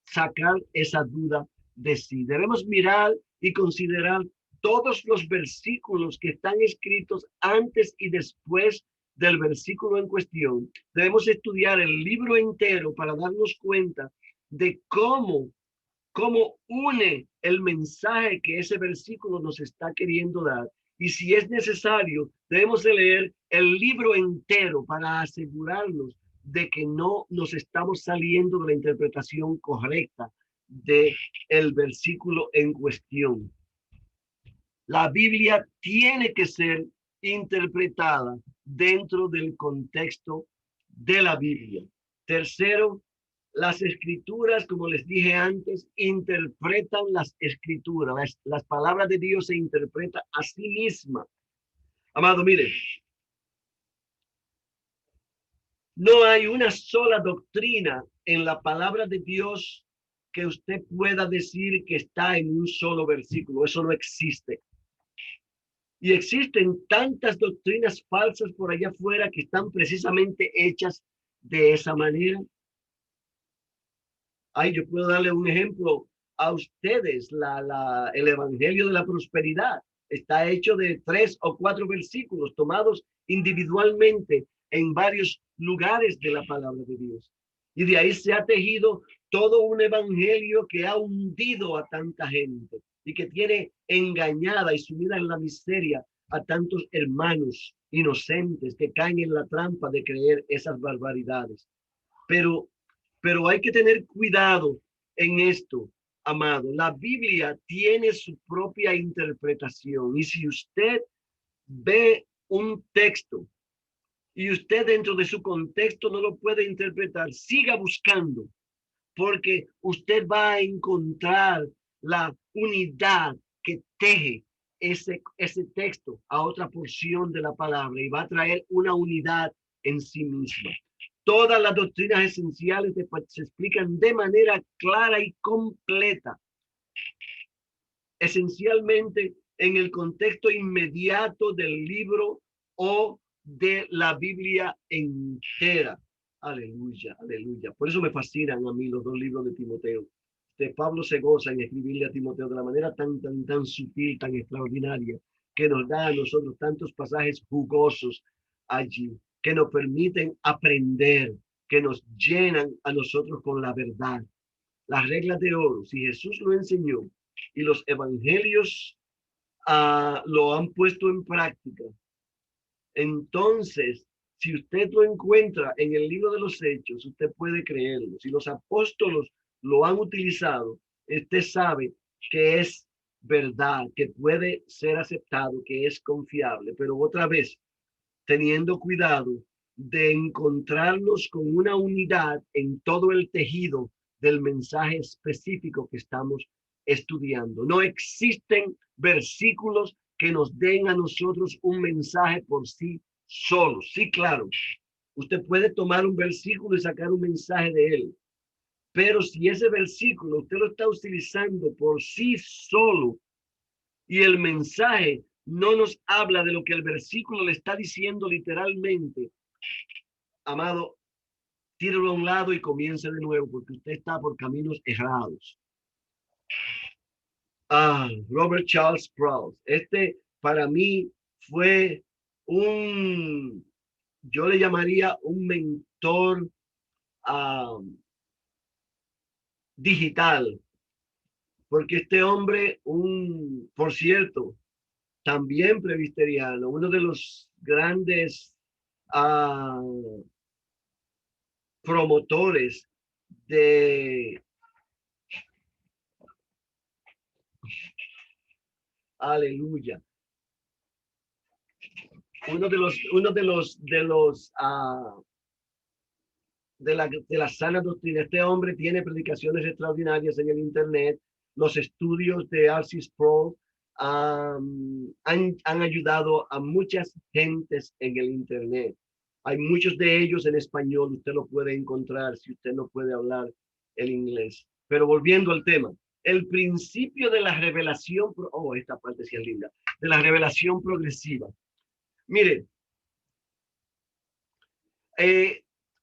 sacar esa duda de sí. Debemos mirar y considerar todos los versículos que están escritos antes y después del versículo en cuestión. Debemos estudiar el libro entero para darnos cuenta de cómo une el mensaje que ese versículo nos está queriendo dar. Y si es necesario, debemos de leer el libro entero para asegurarnos de que no nos estamos saliendo de la interpretación correcta de el versículo en cuestión. La Biblia tiene que ser interpretada dentro del contexto de la Biblia. Tercero, las escrituras, como les dije antes, interpretan las escrituras. Las palabras de Dios se interpretan a sí misma. Amado, mire, no hay una sola doctrina en la palabra de Dios que usted pueda decir que está en un solo versículo. Eso no existe. Y existen tantas doctrinas falsas por allá afuera que están precisamente hechas de esa manera. Ay, yo puedo darle un ejemplo a ustedes. El Evangelio de la Prosperidad está hecho de 3 o 4 versículos tomados individualmente en varios lugares de la palabra de Dios. Y de ahí se ha tejido todo un evangelio que ha hundido a tanta gente y que tiene engañada y sumida en la miseria a tantos hermanos inocentes que caen en la trampa de creer esas barbaridades. Pero hay que tener cuidado en esto, amado. La Biblia tiene su propia interpretación. Y si usted ve un texto y usted dentro de su contexto no lo puede interpretar, siga buscando, porque usted va a encontrar la unidad que teje ese texto a otra porción de la palabra y va a traer una unidad en sí misma. Todas las doctrinas esenciales se explican de manera clara y completa, esencialmente en el contexto inmediato del libro o de la Biblia entera. Aleluya, aleluya. Por eso me fascinan a mí los 2 libros de Timoteo. Pablo se goza en escribirle a Timoteo de la manera tan sutil, tan extraordinaria, que nos da a nosotros tantos pasajes jugosos allí, que nos permiten aprender, que nos llenan a nosotros con la verdad. Las reglas de oro, si Jesús lo enseñó y los evangelios lo han puesto en práctica, entonces, si usted lo encuentra en el libro de los Hechos, usted puede creerlo. Si los apóstolos lo han utilizado, usted sabe que es verdad, que puede ser aceptado, que es confiable. Pero otra vez, teniendo cuidado de encontrarnos con una unidad en todo el tejido del mensaje específico que estamos estudiando. No existen versículos que nos den a nosotros un mensaje por sí solos. Sí, claro, usted puede tomar un versículo y sacar un mensaje de él, pero si ese versículo usted lo está utilizando por sí solo y el mensaje no nos habla de lo que el versículo le está diciendo literalmente, amado, tíralo a un lado y comience de nuevo, porque usted está por caminos errados. Robert Charles Sproul. Para mí fue yo le llamaría un mentor digital, porque este hombre, por cierto, también presbiteriano, uno de los grandes promotores de aleluya. Uno de la sana doctrina. Este hombre tiene predicaciones extraordinarias en el internet. Los estudios de R.C. Sproul han ayudado a muchas gentes en el internet. Hay muchos de ellos en español. Usted lo puede encontrar si usted no puede hablar el inglés. Pero volviendo al tema, el principio de la revelación, esta parte sí es linda, de la revelación progresiva. Mire,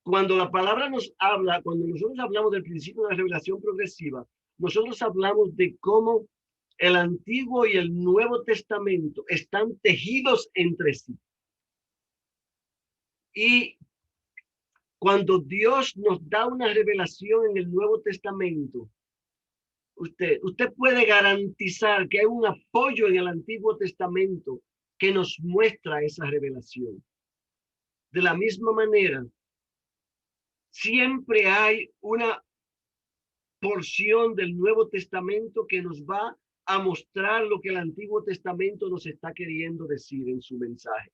cuando la palabra nos habla, cuando nosotros hablamos del principio de la revelación progresiva, nosotros hablamos de cómo el Antiguo y el Nuevo Testamento están tejidos entre sí. Y cuando Dios nos da una revelación en el Nuevo Testamento, usted puede garantizar que hay un apoyo en el Antiguo Testamento que nos muestra esa revelación. De la misma manera, siempre hay una porción del Nuevo Testamento que nos va a mostrar lo que el Antiguo Testamento nos está queriendo decir en su mensaje.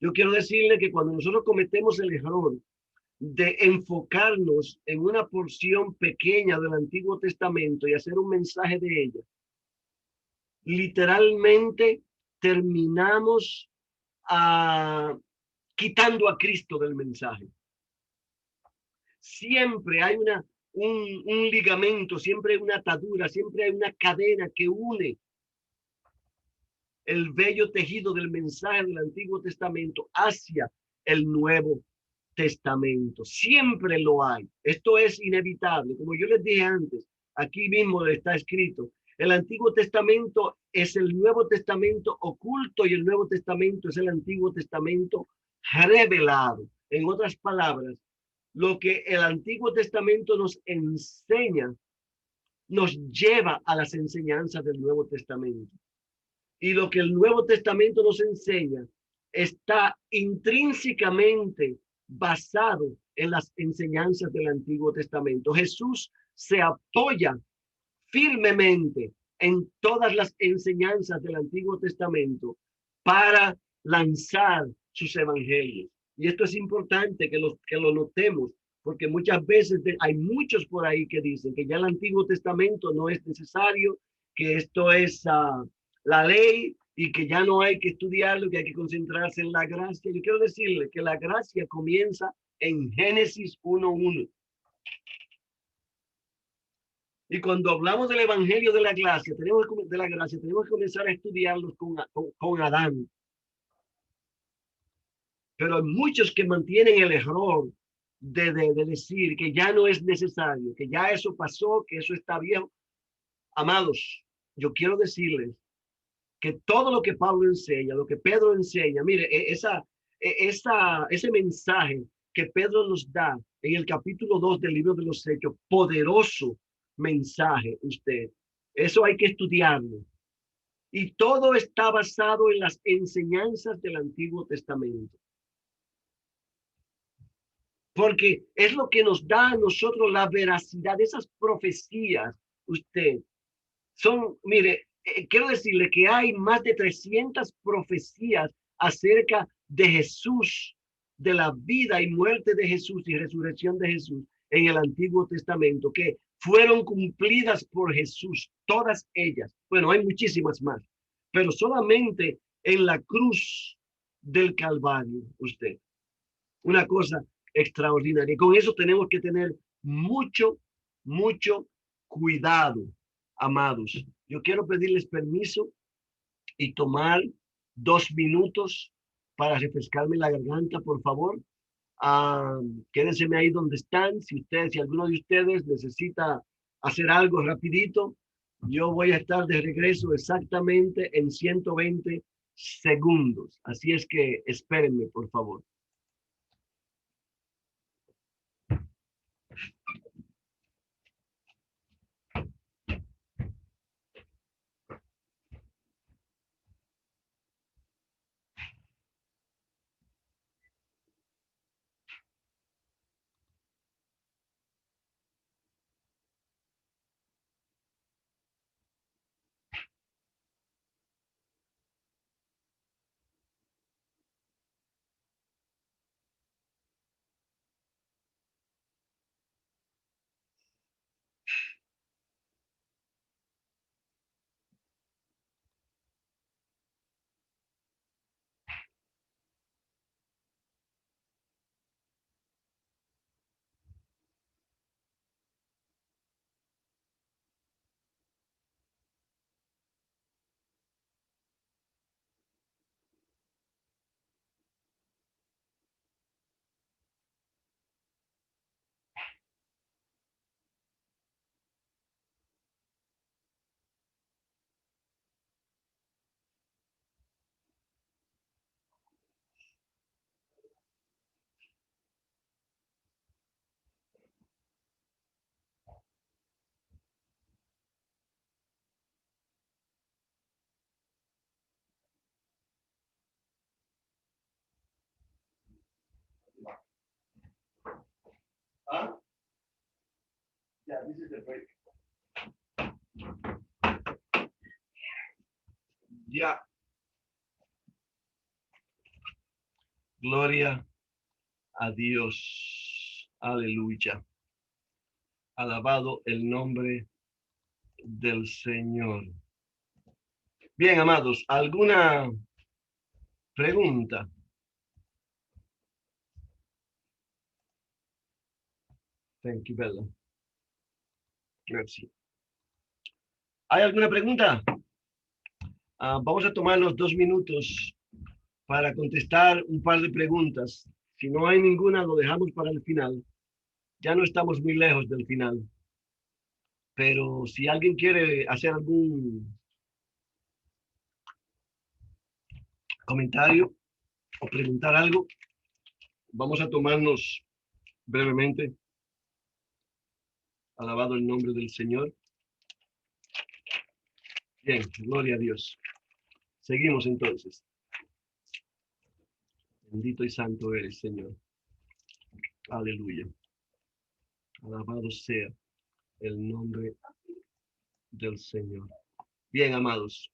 Yo quiero decirle que cuando nosotros cometemos el error de enfocarnos en una porción pequeña del Antiguo Testamento y hacer un mensaje de ella, literalmente terminamos quitando a Cristo del mensaje. Siempre hay un ligamento, siempre hay una atadura, siempre hay una cadena que une el bello tejido del mensaje del Antiguo Testamento hacia el Nuevo Testamento. Siempre lo hay. Esto es inevitable. Como yo les dije antes, aquí mismo está escrito, el Antiguo Testamento es el Nuevo Testamento oculto y el Nuevo Testamento es el Antiguo Testamento revelado. En otras palabras, lo que el Antiguo Testamento nos enseña nos lleva a las enseñanzas del Nuevo Testamento. Y lo que el Nuevo Testamento nos enseña está intrínsecamente basado en las enseñanzas del Antiguo Testamento. Jesús se apoya firmemente en todas las enseñanzas del Antiguo Testamento para lanzar sus evangelios. Y esto es importante que lo notemos, porque muchas veces hay muchos por ahí que dicen que ya el Antiguo Testamento no es necesario, que esto es la ley y que ya no hay que estudiarlo, que hay que concentrarse en la gracia. Yo quiero decirle que la gracia comienza en Génesis 1:1. Y cuando hablamos del evangelio de la gracia, tenemos que comenzar a estudiarlos con Adán. Pero hay muchos que mantienen el error de decir que ya no es necesario, que ya eso pasó, que eso está viejo. Amados, yo quiero decirles que todo lo que Pablo enseña, lo que Pedro enseña, mire, ese mensaje que Pedro nos da en el capítulo 2 del libro de los Hechos, poderoso mensaje, eso hay que estudiarlo. Y todo está basado en las enseñanzas del Antiguo Testamento. Porque es lo que nos da a nosotros la veracidad de esas profecías. Mire, quiero decirle que hay más de 300 profecías acerca de Jesús, de la vida y muerte de Jesús y resurrección de Jesús en el Antiguo Testamento, que fueron cumplidas por Jesús, todas ellas. Bueno, hay muchísimas más, pero solamente en la cruz del Calvario, una cosa extraordinaria. Y con eso tenemos que tener mucho, mucho cuidado, amados. Yo quiero pedirles permiso y tomar 2 minutos para refrescarme la garganta, por favor. Quédense ahí donde están. Si alguno de ustedes necesita hacer algo rapidito, yo voy a estar de regreso exactamente en 120 segundos. Así es que espérenme, por favor. Ya. Gloria a Dios. Aleluya. Alabado el nombre del Señor. Bien, amados, ¿alguna pregunta? Thank you, Bella. Gracias. ¿Hay alguna pregunta? Vamos a tomar los 2 minutos para contestar un par de preguntas. Si no hay ninguna, lo dejamos para el final. Ya no estamos muy lejos del final. Pero si alguien quiere hacer algún comentario o preguntar algo, vamos a tomarnos brevemente. Alabado el nombre del Señor. Bien, gloria a Dios. Seguimos entonces. Bendito y santo eres, Señor. Aleluya. Alabado sea el nombre del Señor. Bien, amados.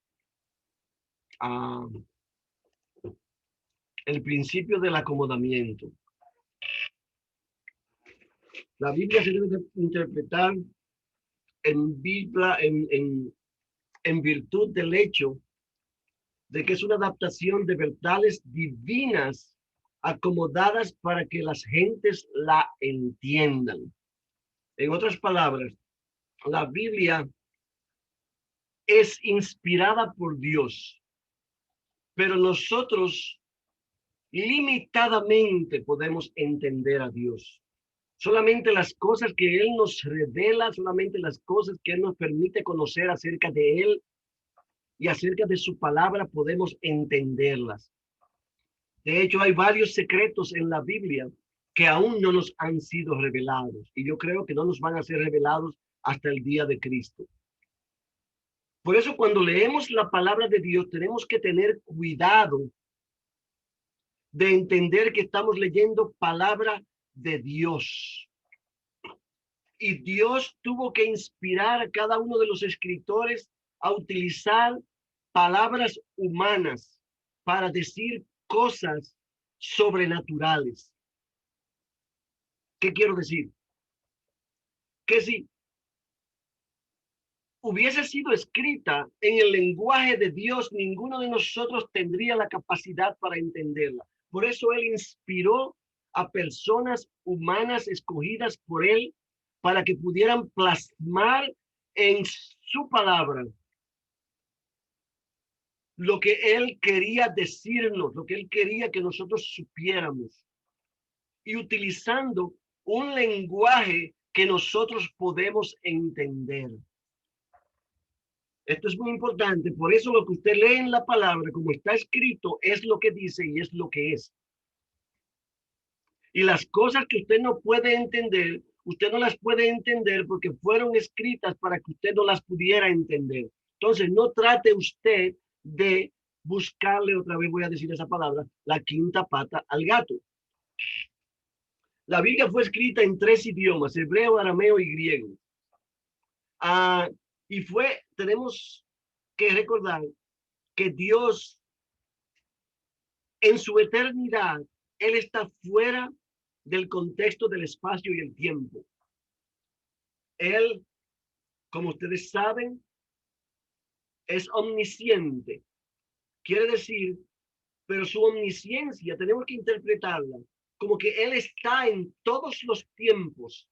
El principio del acomodamiento. La Biblia se debe interpretar en virtud del hecho de que es una adaptación de verdades divinas acomodadas para que las gentes la entiendan. En otras palabras, la Biblia es inspirada por Dios, pero nosotros limitadamente podemos entender a Dios. Solamente las cosas que Él nos revela, solamente las cosas que Él nos permite conocer acerca de Él y acerca de su palabra podemos entenderlas. De hecho, hay varios secretos en la Biblia que aún no nos han sido revelados y yo creo que no nos van a ser revelados hasta el día de Cristo. Por eso cuando leemos la palabra de Dios tenemos que tener cuidado de entender que estamos leyendo palabra de Dios. Y Dios tuvo que inspirar a cada uno de los escritores a utilizar palabras humanas para decir cosas sobrenaturales. ¿Qué quiero decir? Que si hubiese sido escrita en el lenguaje de Dios, ninguno de nosotros tendría la capacidad para entenderla. Por eso Él inspiró a personas humanas escogidas por Él para que pudieran plasmar en su palabra lo que Él quería decirnos, lo que Él quería que nosotros supiéramos. Y utilizando un lenguaje que nosotros podemos entender. Esto es muy importante, por eso lo que usted lee en la palabra, como está escrito, es lo que dice y es lo que es. Y las cosas que usted no puede entender, usted no las puede entender porque fueron escritas para que usted no las pudiera entender. Entonces, no trate usted de buscarle, otra vez voy a decir esa palabra, la quinta pata al gato. La Biblia fue escrita en 3 idiomas, hebreo, arameo y griego. Y tenemos que recordar que Dios en su eternidad, Él está fuera del contexto del espacio y el tiempo. Él, como ustedes saben, es omnisciente. Quiere decir, pero su omnisciencia tenemos que interpretarla como que Él está en todos los tiempos.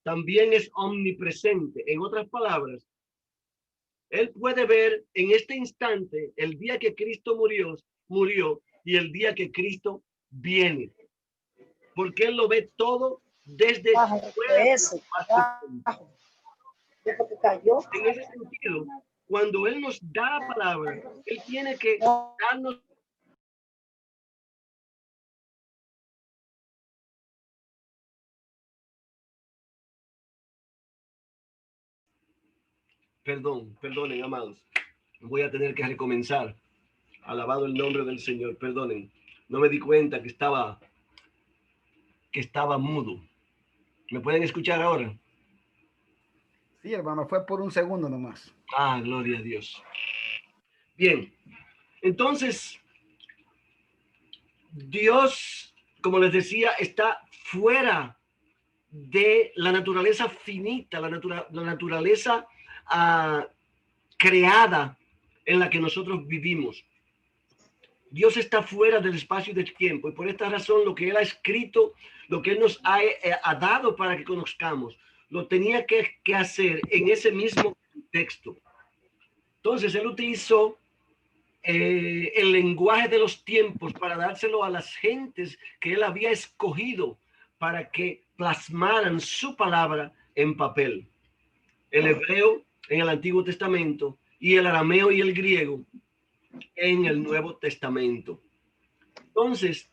También es omnipresente. En otras palabras, Él puede ver en este instante el día que Cristo murió y el día que Cristo viene. Porque Él lo ve todo desde en ese sentido, cuando Él nos da la palabra, Él tiene que darnos perdonen, amados. Voy a tener que recomenzar. Alabado el nombre del Señor. Perdonen. No me di cuenta que estaba mudo. ¿Me pueden escuchar ahora? Sí, hermano, fue por un segundo nomás. Ah, gloria a Dios. Bien, entonces, Dios, como les decía, está fuera de la naturaleza finita, la naturaleza creada en la que nosotros vivimos. Dios está fuera del espacio y del tiempo, y por esta razón lo que Él ha escrito, lo que Él nos ha dado para que conozcamos, lo tenía que hacer en ese mismo contexto. Entonces Él utilizó el lenguaje de los tiempos para dárselo a las gentes que Él había escogido para que plasmaran su palabra en papel. El hebreo en el Antiguo Testamento y el arameo y el griego en el Nuevo Testamento. Entonces,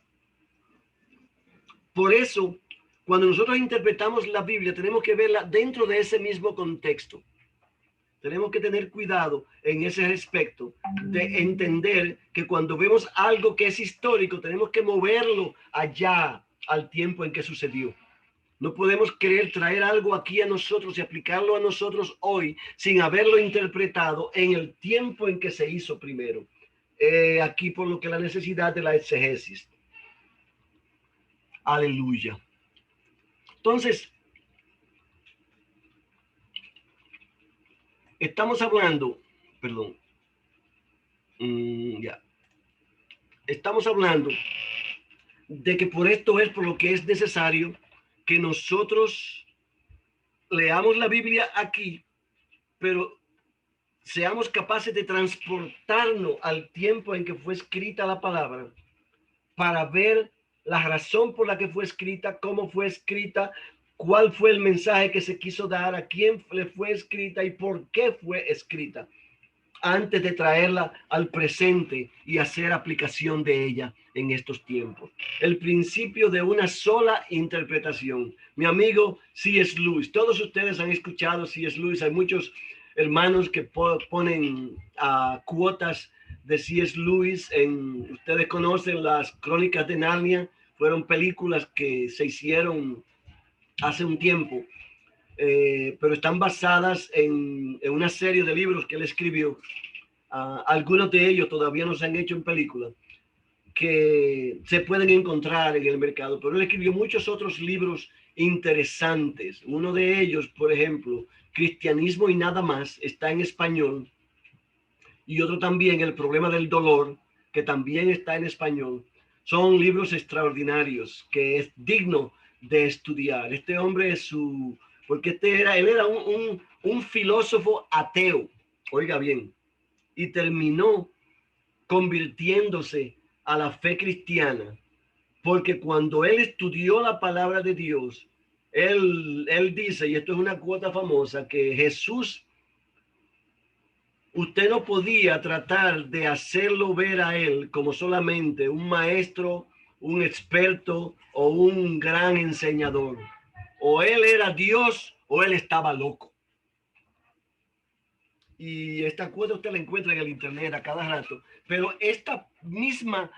por eso, cuando nosotros interpretamos la Biblia, tenemos que verla dentro de ese mismo contexto. Tenemos que tener cuidado en ese respecto de entender que cuando vemos algo que es histórico, tenemos que moverlo allá al tiempo en que sucedió. No podemos querer traer algo aquí a nosotros y aplicarlo a nosotros hoy sin haberlo interpretado en el tiempo en que se hizo primero. Aquí por lo que la necesidad de la exegesis. Aleluya. Entonces, estamos hablando, perdón, ya. Estamos hablando de que por esto es por lo que es necesario que nosotros leamos la Biblia aquí, pero seamos capaces de transportarnos al tiempo en que fue escrita la palabra para ver la razón por la que fue escrita, cómo fue escrita, cuál fue el mensaje que se quiso dar, a quién le fue escrita y por qué fue escrita, antes de traerla al presente y hacer aplicación de ella en estos tiempos. El principio de una sola interpretación. Mi amigo C.S. Lewis, todos ustedes han escuchado C.S. Lewis, hay muchos hermanos que ponen cuotas de C.S. Lewis. Ustedes conocen las Crónicas de Narnia, fueron películas que se hicieron hace un tiempo. Pero están basadas en una serie de libros que él escribió. Algunos de ellos todavía no se han hecho en película, que se pueden encontrar en el mercado, pero él escribió muchos otros libros interesantes. Uno de ellos, por ejemplo, Cristianismo y nada más, está en español, y otro también, El problema del dolor, que también está en español. Son libros extraordinarios que es digno de estudiar. Este hombre es porque él era un filósofo ateo, oiga bien, y terminó convirtiéndose a la fe cristiana, porque cuando él estudió la palabra de Dios, él dice, y esto es una cuota famosa, que Jesús, usted no podía tratar de hacerlo ver a él como solamente un maestro, un experto o un gran enseñador. O él era Dios o él estaba loco. Y esta cuota usted la encuentra en el internet a cada rato. Pero esta misma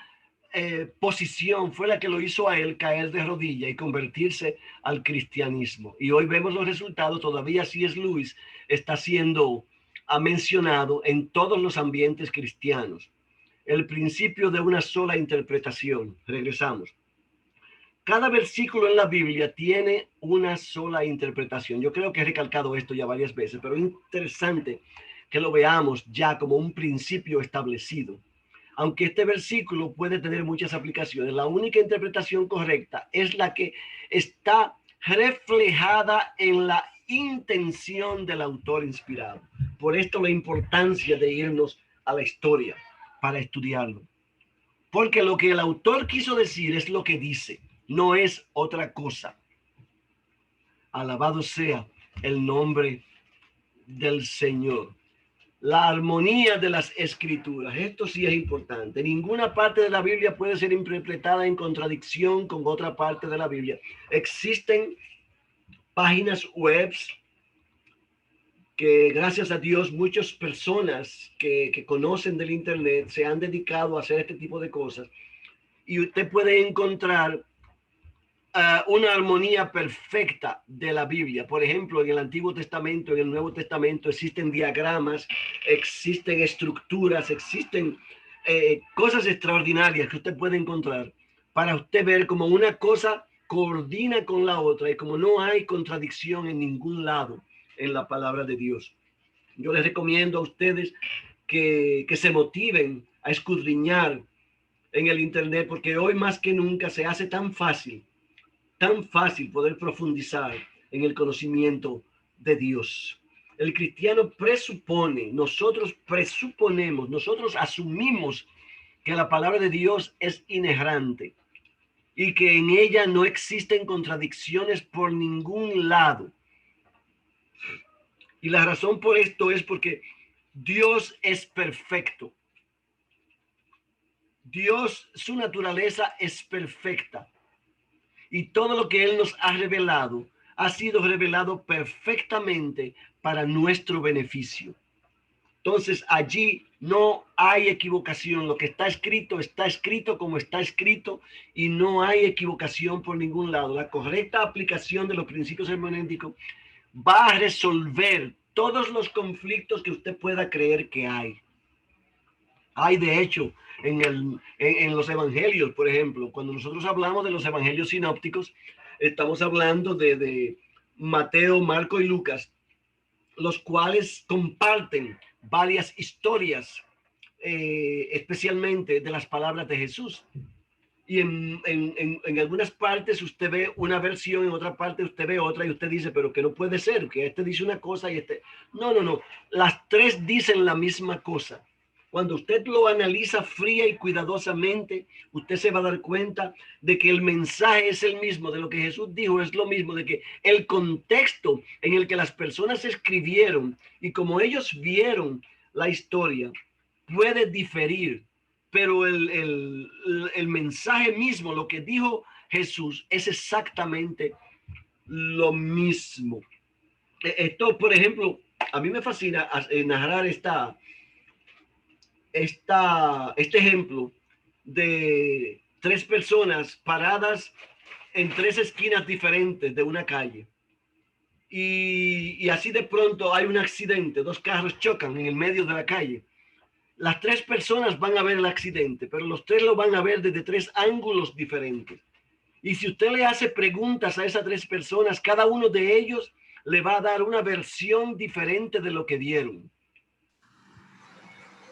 posición fue la que lo hizo a él caer de rodilla y convertirse al cristianismo. Y hoy vemos los resultados. Todavía C.S. Lewis está siendo mencionado en todos los ambientes cristianos. El principio de una sola interpretación. Regresamos. Cada versículo en la Biblia tiene una sola interpretación. Yo creo que he recalcado esto ya varias veces, pero es interesante que lo veamos ya como un principio establecido. Aunque este versículo puede tener muchas aplicaciones, la única interpretación correcta es la que está reflejada en la intención del autor inspirado. Por esto la importancia de irnos a la historia para estudiarlo. Porque lo que el autor quiso decir es lo que dice, no es otra cosa. Alabado sea el nombre del Señor. La armonía de las escrituras, esto sí es importante. Ninguna parte de la Biblia puede ser interpretada en contradicción con otra parte de la Biblia. Existen páginas web que, gracias a Dios, muchas personas que conocen del internet se han dedicado a hacer este tipo de cosas. Y usted puede encontrar una armonía perfecta de la Biblia. Por ejemplo, en el Antiguo Testamento, en el Nuevo Testamento existen diagramas, existen estructuras, existen cosas extraordinarias que usted puede encontrar para usted ver cómo una cosa coordina con la otra y como no hay contradicción en ningún lado en la palabra de Dios. Yo les recomiendo a ustedes que se motiven a escudriñar en el internet, porque hoy más que nunca se hace tan fácil poder profundizar en el conocimiento de Dios. El cristiano presupone, nosotros presuponemos, nosotros asumimos que la palabra de Dios es inerrante y que en ella no existen contradicciones por ningún lado. Y la razón por esto es porque Dios es perfecto. Dios, su naturaleza es perfecta. Y todo lo que Él nos ha revelado ha sido revelado perfectamente para nuestro beneficio. Entonces allí no hay equivocación. Lo que está escrito como está escrito y no hay equivocación por ningún lado. La correcta aplicación de los principios hermenéuticos va a resolver todos los conflictos que usted pueda creer que hay. Hay, de hecho, en los evangelios, por ejemplo, cuando nosotros hablamos de los evangelios sinópticos, estamos hablando de Mateo, Marco y Lucas, los cuales comparten varias historias, especialmente de las palabras de Jesús. Y en algunas partes usted ve una versión, en otra parte usted ve otra, y usted dice, pero que no puede ser, que este dice una cosa y este... No. Las tres dicen la misma cosa. Cuando usted lo analiza fría y cuidadosamente, usted se va a dar cuenta de que el mensaje es el mismo, de lo que Jesús dijo es lo mismo, de que el contexto en el que las personas escribieron y como ellos vieron la historia puede diferir, pero el mensaje mismo, lo que dijo Jesús, es exactamente lo mismo. Esto, por ejemplo, a mí me fascina narrar este ejemplo de tres personas paradas en tres esquinas diferentes de una calle. Y así de pronto hay un accidente, dos carros chocan en el medio de la calle. Las tres personas van a ver el accidente, pero los tres lo van a ver desde tres ángulos diferentes. Y si usted le hace preguntas a esas tres personas, cada uno de ellos le va a dar una versión diferente de lo que vieron.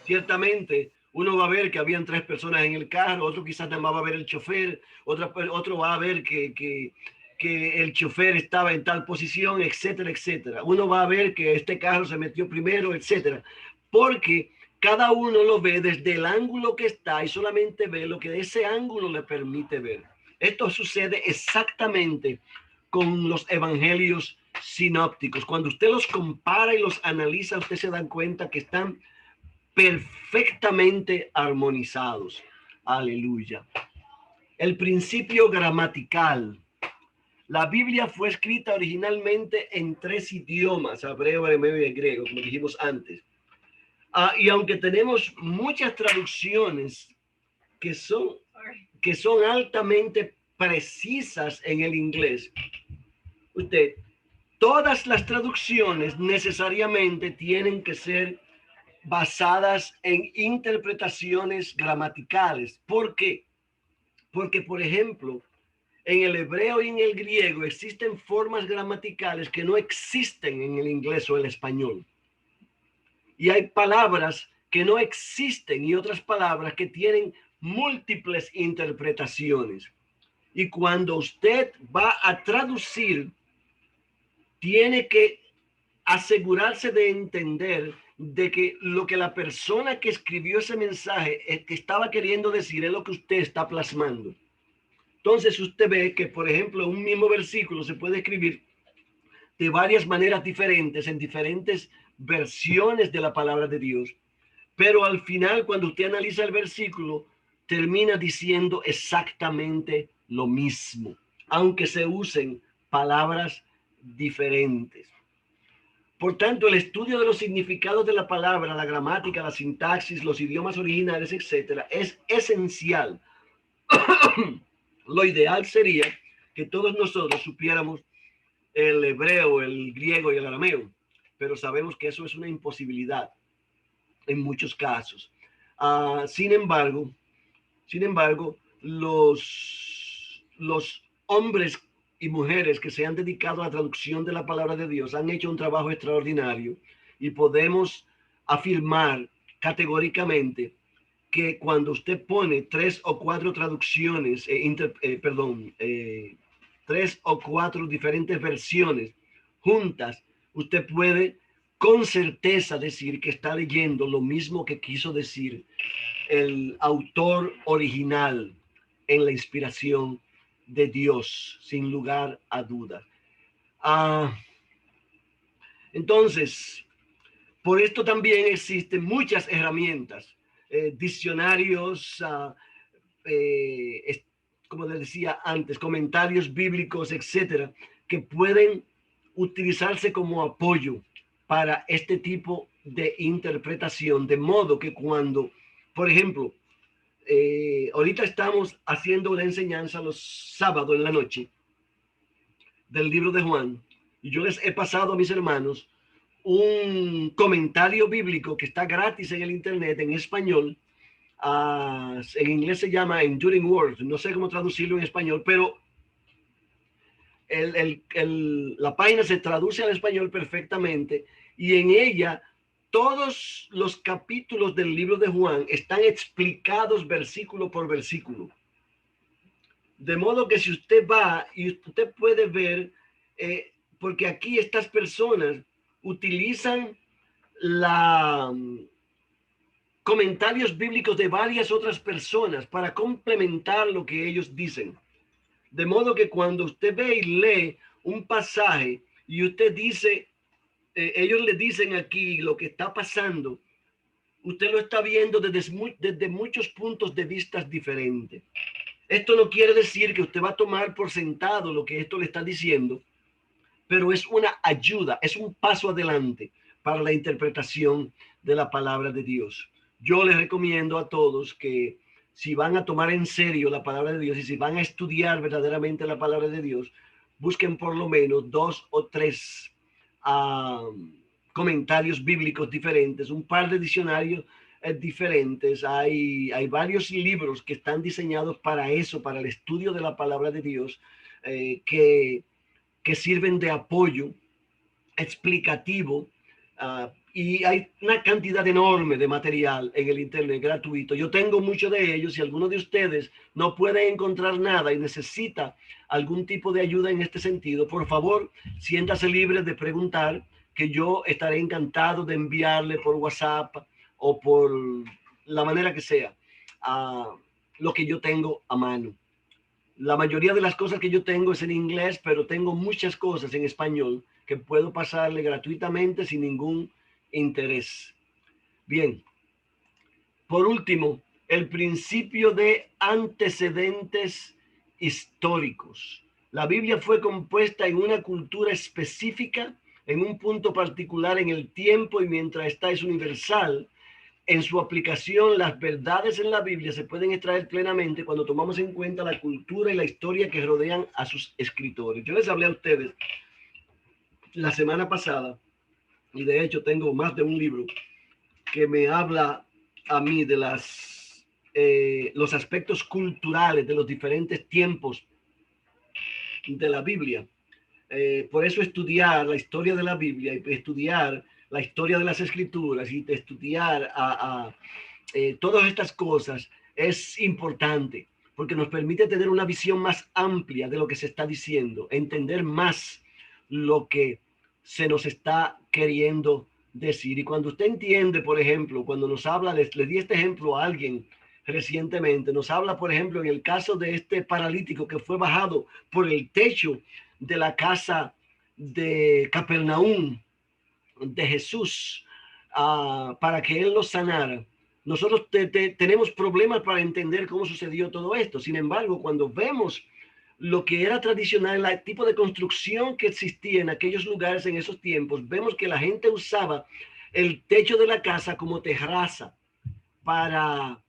Ciertamente, uno va a ver que habían tres personas en el carro, otro quizás nada más va a ver el chofer, otro va a ver que el chofer estaba en tal posición, etcétera, etcétera. Uno va a ver que este carro se metió primero, etcétera. Porque cada uno lo ve desde el ángulo que está y solamente ve lo que ese ángulo le permite ver. Esto sucede exactamente con los evangelios sinópticos. Cuando usted los compara y los analiza, usted se da cuenta que están perfectamente armonizados. Aleluya. El principio gramatical. La Biblia fue escrita originalmente en tres idiomas, hebreo, arameo y griego, como dijimos antes. Y aunque tenemos muchas traducciones que son altamente precisas en el inglés, todas las traducciones necesariamente tienen que ser basadas en interpretaciones gramaticales. ¿Por qué? Porque, por ejemplo, en el hebreo y en el griego existen formas gramaticales que no existen en el inglés o el español. Y hay palabras que no existen y otras palabras que tienen múltiples interpretaciones. Y cuando usted va a traducir, tiene que asegurarse de entender de que lo que la persona que escribió ese mensaje que estaba queriendo decir es lo que usted está plasmando. Entonces usted ve que, por ejemplo, un mismo versículo se puede escribir de varias maneras diferentes, en diferentes versiones de la palabra de Dios. Pero al final, cuando usted analiza el versículo, termina diciendo exactamente lo mismo, aunque se usen palabras diferentes. Por tanto, el estudio de los significados de la palabra, la gramática, la sintaxis, los idiomas originales, etcétera, es esencial. Lo ideal sería que todos nosotros supiéramos el hebreo, el griego y el arameo, pero sabemos que eso es una imposibilidad en muchos casos. Sin embargo, los hombres y mujeres que se han dedicado a la traducción de la palabra de Dios han hecho un trabajo extraordinario y podemos afirmar categóricamente que cuando usted pone 3 o 4 traducciones, 3 o 4 diferentes versiones juntas, usted puede con certeza decir que está leyendo lo mismo que quiso decir el autor original en la inspiración de Dios, sin lugar a dudas. Entonces, por esto también existen muchas herramientas, diccionarios, como les decía antes, comentarios bíblicos, etcétera, que pueden utilizarse como apoyo para este tipo de interpretación, de modo que cuando, por ejemplo, ahorita estamos haciendo una enseñanza los sábados en la noche del libro de Juan, y yo les he pasado a mis hermanos un comentario bíblico que está gratis en el internet en español. En inglés se llama Enduring Words, no sé cómo traducirlo en español, pero la página se traduce al español perfectamente, y en ella todos los capítulos del libro de Juan están explicados versículo por versículo. De modo que si usted va y usted puede ver, porque aquí estas personas utilizan comentarios bíblicos de varias otras personas para complementar lo que ellos dicen. De modo que cuando usted ve y lee un pasaje y usted dice, ellos le dicen aquí lo que está pasando, usted lo está viendo desde muchos puntos de vista diferentes. Esto no quiere decir que usted va a tomar por sentado lo que esto le está diciendo, pero es una ayuda, es un paso adelante para la interpretación de la palabra de Dios. Yo les recomiendo a todos que si van a tomar en serio la palabra de Dios y si van a estudiar verdaderamente la palabra de Dios, busquen por lo menos 2 o 3 comentarios bíblicos diferentes, un par de diccionarios diferentes. Hay varios libros que están diseñados para eso, para el estudio de la palabra de Dios, que sirven de apoyo explicativo, y hay una cantidad enorme de material en el internet gratuito. Yo tengo muchos de ellos. Si alguno de ustedes no puede encontrar nada y necesita algún tipo de ayuda en este sentido, por favor, siéntase libre de preguntar, que yo estaré encantado de enviarle por WhatsApp o por la manera que sea lo que yo tengo a mano. La mayoría de las cosas que yo tengo es en inglés, pero tengo muchas cosas en español que puedo pasarle gratuitamente sin ningún interés. Bien. Por último, el principio de antecedentes históricos. La Biblia fue compuesta en una cultura específica, en un punto particular en el tiempo, y mientras esta es universal, en su aplicación, las verdades en la Biblia se pueden extraer plenamente cuando tomamos en cuenta la cultura y la historia que rodean a sus escritores. Yo les hablé a ustedes la semana pasada, y de hecho tengo más de un libro que me habla a mí de los aspectos culturales de los diferentes tiempos de la Biblia. Por eso estudiar la historia de la Biblia y estudiar la historia de las escrituras y estudiar todas estas cosas es importante, porque nos permite tener una visión más amplia de lo que se está diciendo, entender más lo que se nos está queriendo decir. Y cuando usted entiende, por ejemplo, cuando nos habla, le di este ejemplo a alguien recientemente, nos habla, por ejemplo, en el caso de este paralítico que fue bajado por el techo de la casa de Capernaum de Jesús para que él lo sanara. Nosotros tenemos problemas para entender cómo sucedió todo esto. Sin embargo, cuando vemos lo que era tradicional, el tipo de construcción que existía en aquellos lugares en esos tiempos, vemos que la gente usaba el techo de la casa como terraza para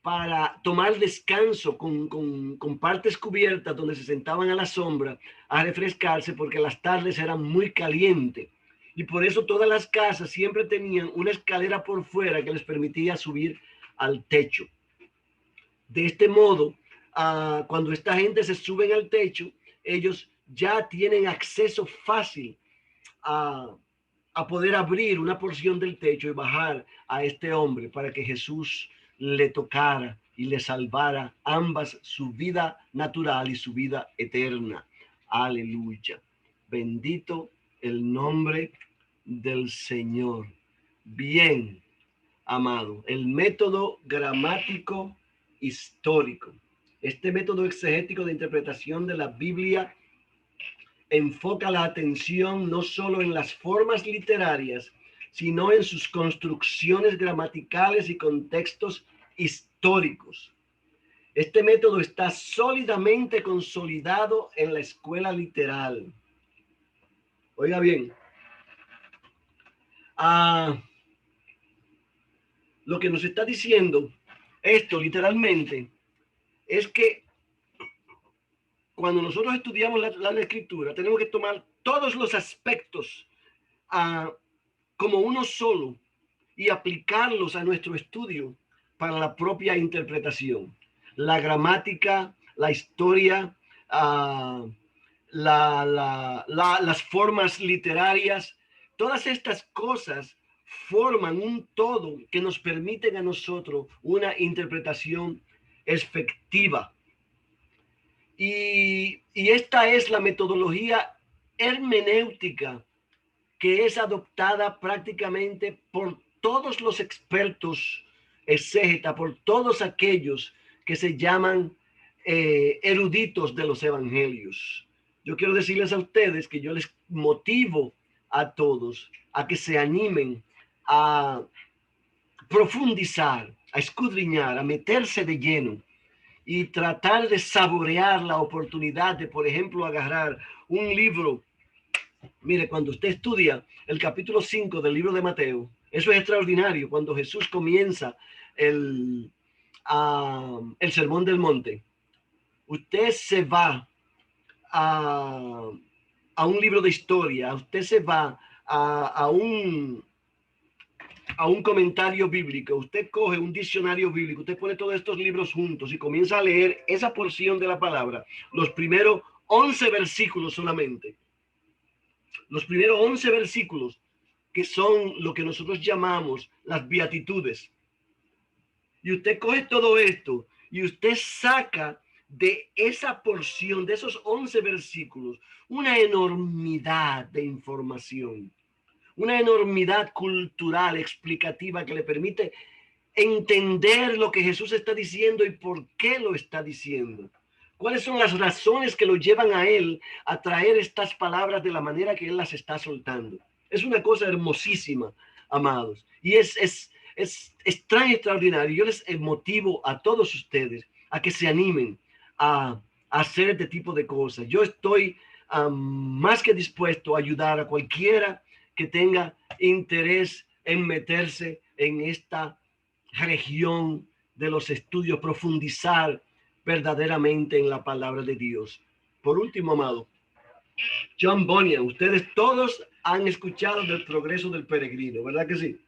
para tomar descanso con partes cubiertas donde se sentaban a la sombra a refrescarse porque las tardes eran muy calientes. Y por eso todas las casas siempre tenían una escalera por fuera que les permitía subir al techo. De este modo, cuando esta gente se sube al techo, ellos ya tienen acceso fácil a poder abrir una porción del techo y bajar a este hombre para que Jesús le tocara y le salvara ambas, su vida natural y su vida eterna. Aleluya. Bendito el nombre del Señor. Bien, amado, el método gramático histórico. Este método exegético de interpretación de la Biblia enfoca la atención no solo en las formas literarias, sino en sus construcciones gramaticales y contextos históricos. Este método está sólidamente consolidado en la escuela literal. Oiga bien, lo que nos está diciendo esto literalmente es que cuando nosotros estudiamos la escritura, tenemos que tomar todos los aspectos como uno solo y aplicarlos a nuestro estudio para la propia interpretación. La gramática, la historia, las formas literarias, todas estas cosas forman un todo que nos permiten a nosotros una interpretación efectiva. Y esta es la metodología hermenéutica que es adoptada prácticamente por todos los expertos exégetas, por todos aquellos que se llaman eruditos de los evangelios. Yo quiero decirles a ustedes que yo les motivo a todos a que se animen a profundizar, a escudriñar, a meterse de lleno y tratar de saborear la oportunidad de, por ejemplo, agarrar un libro. Mire, cuando usted estudia el capítulo 5 del libro de Mateo, eso es extraordinario. Cuando Jesús comienza el Sermón del Monte, usted se va a un libro de historia, usted se va a un comentario bíblico, usted coge un diccionario bíblico, usted pone todos estos libros juntos y comienza a leer esa porción de la palabra, los primeros 11 versículos solamente. Los primeros 11 versículos, que son lo que nosotros llamamos las beatitudes. Y usted coge todo esto y usted saca de esa porción, de esos 11 versículos, una enormidad de información, una enormidad cultural explicativa que le permite entender lo que Jesús está diciendo y por qué lo está diciendo. ¿Cuáles son las razones que lo llevan a él a traer estas palabras de la manera que él las está soltando? Es una cosa hermosísima, amados. Y es tan extraordinario. Yo les motivo a todos ustedes a que se animen a hacer este tipo de cosas. Yo estoy más que dispuesto a ayudar a cualquiera que tenga interés en meterse en esta región de los estudios, profundizar verdaderamente en la palabra de Dios. Por último, amado, John Bunyan, ustedes todos han escuchado del progreso del peregrino, ¿verdad que sí?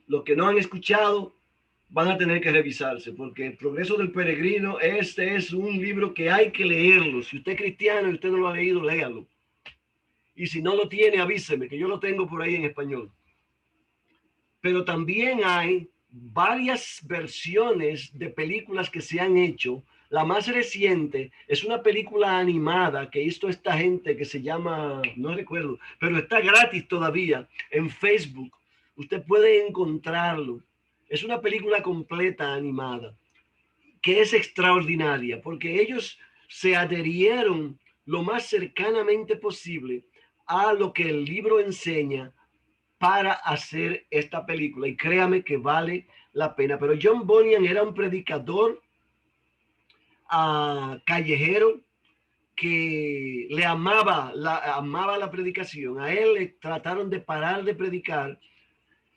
Los que no han escuchado van a tener que revisarse, porque el progreso del peregrino, este es un libro que hay que leerlo. Si usted es cristiano y usted no lo ha leído, léalo. Y si no lo tiene, avíseme, que yo lo tengo por ahí en español. Pero también hay varias versiones de películas que se han hecho. La más reciente es una película animada que hizo esta gente que se llama, no recuerdo, pero está gratis todavía en Facebook. Usted puede encontrarlo. Es una película completa animada que es extraordinaria porque ellos se adherieron lo más cercanamente posible a lo que el libro enseña para hacer esta película, y créame que vale la pena. Pero John Bunyan era un predicador callejero que le amaba la predicación. A él le trataron de parar de predicar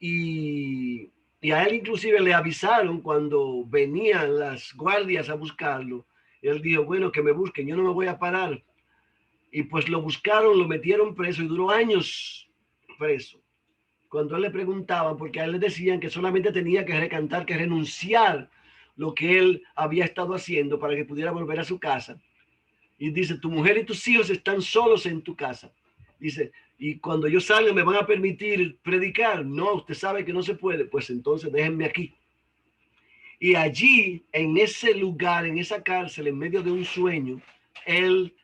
y Y a él inclusive le avisaron cuando venían las guardias a buscarlo. Él dijo, bueno, que me busquen, yo no me voy a parar. Y pues lo buscaron, lo metieron preso y duró años preso. Cuando a él le preguntaban, porque a él le decían que solamente tenía que recantar, que renunciar lo que él había estado haciendo para que pudiera volver a su casa. Y dice, tu mujer y tus hijos están solos en tu casa. Dice, y cuando yo salga me van a permitir predicar. No, usted sabe que no se puede. Pues entonces déjenme aquí. Y allí, en ese lugar, en esa cárcel, en medio de un sueño, él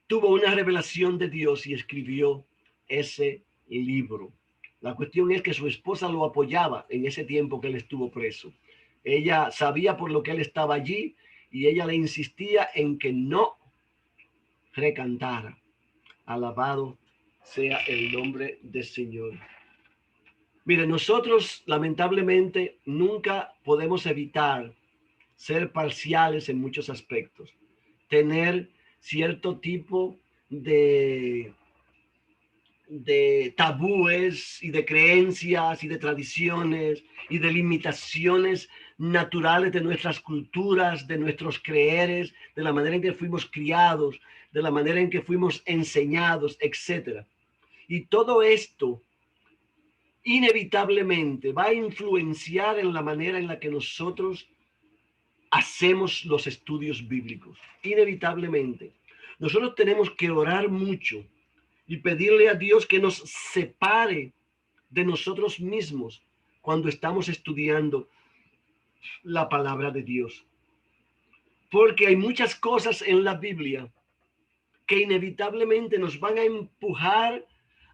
tuvo una revelación de Dios y escribió ese libro. La cuestión es que su esposa lo apoyaba en ese tiempo que él estuvo preso. Ella sabía por lo que él estaba allí y ella le insistía en que no recantara. Alabado sea el nombre del Señor. Mire, nosotros lamentablemente nunca podemos evitar ser parciales en muchos aspectos, tener cierto tipo de tabúes y de creencias y de tradiciones y de limitaciones naturales de nuestras culturas, de nuestros creeres, de la manera en que fuimos criados, de la manera en que fuimos enseñados, etcétera. Y todo esto inevitablemente va a influenciar en la manera en la que nosotros hacemos los estudios bíblicos. Inevitablemente. Nosotros tenemos que orar mucho y pedirle a Dios que nos separe de nosotros mismos cuando estamos estudiando la palabra de Dios. Porque hay muchas cosas en la Biblia que inevitablemente nos van a empujar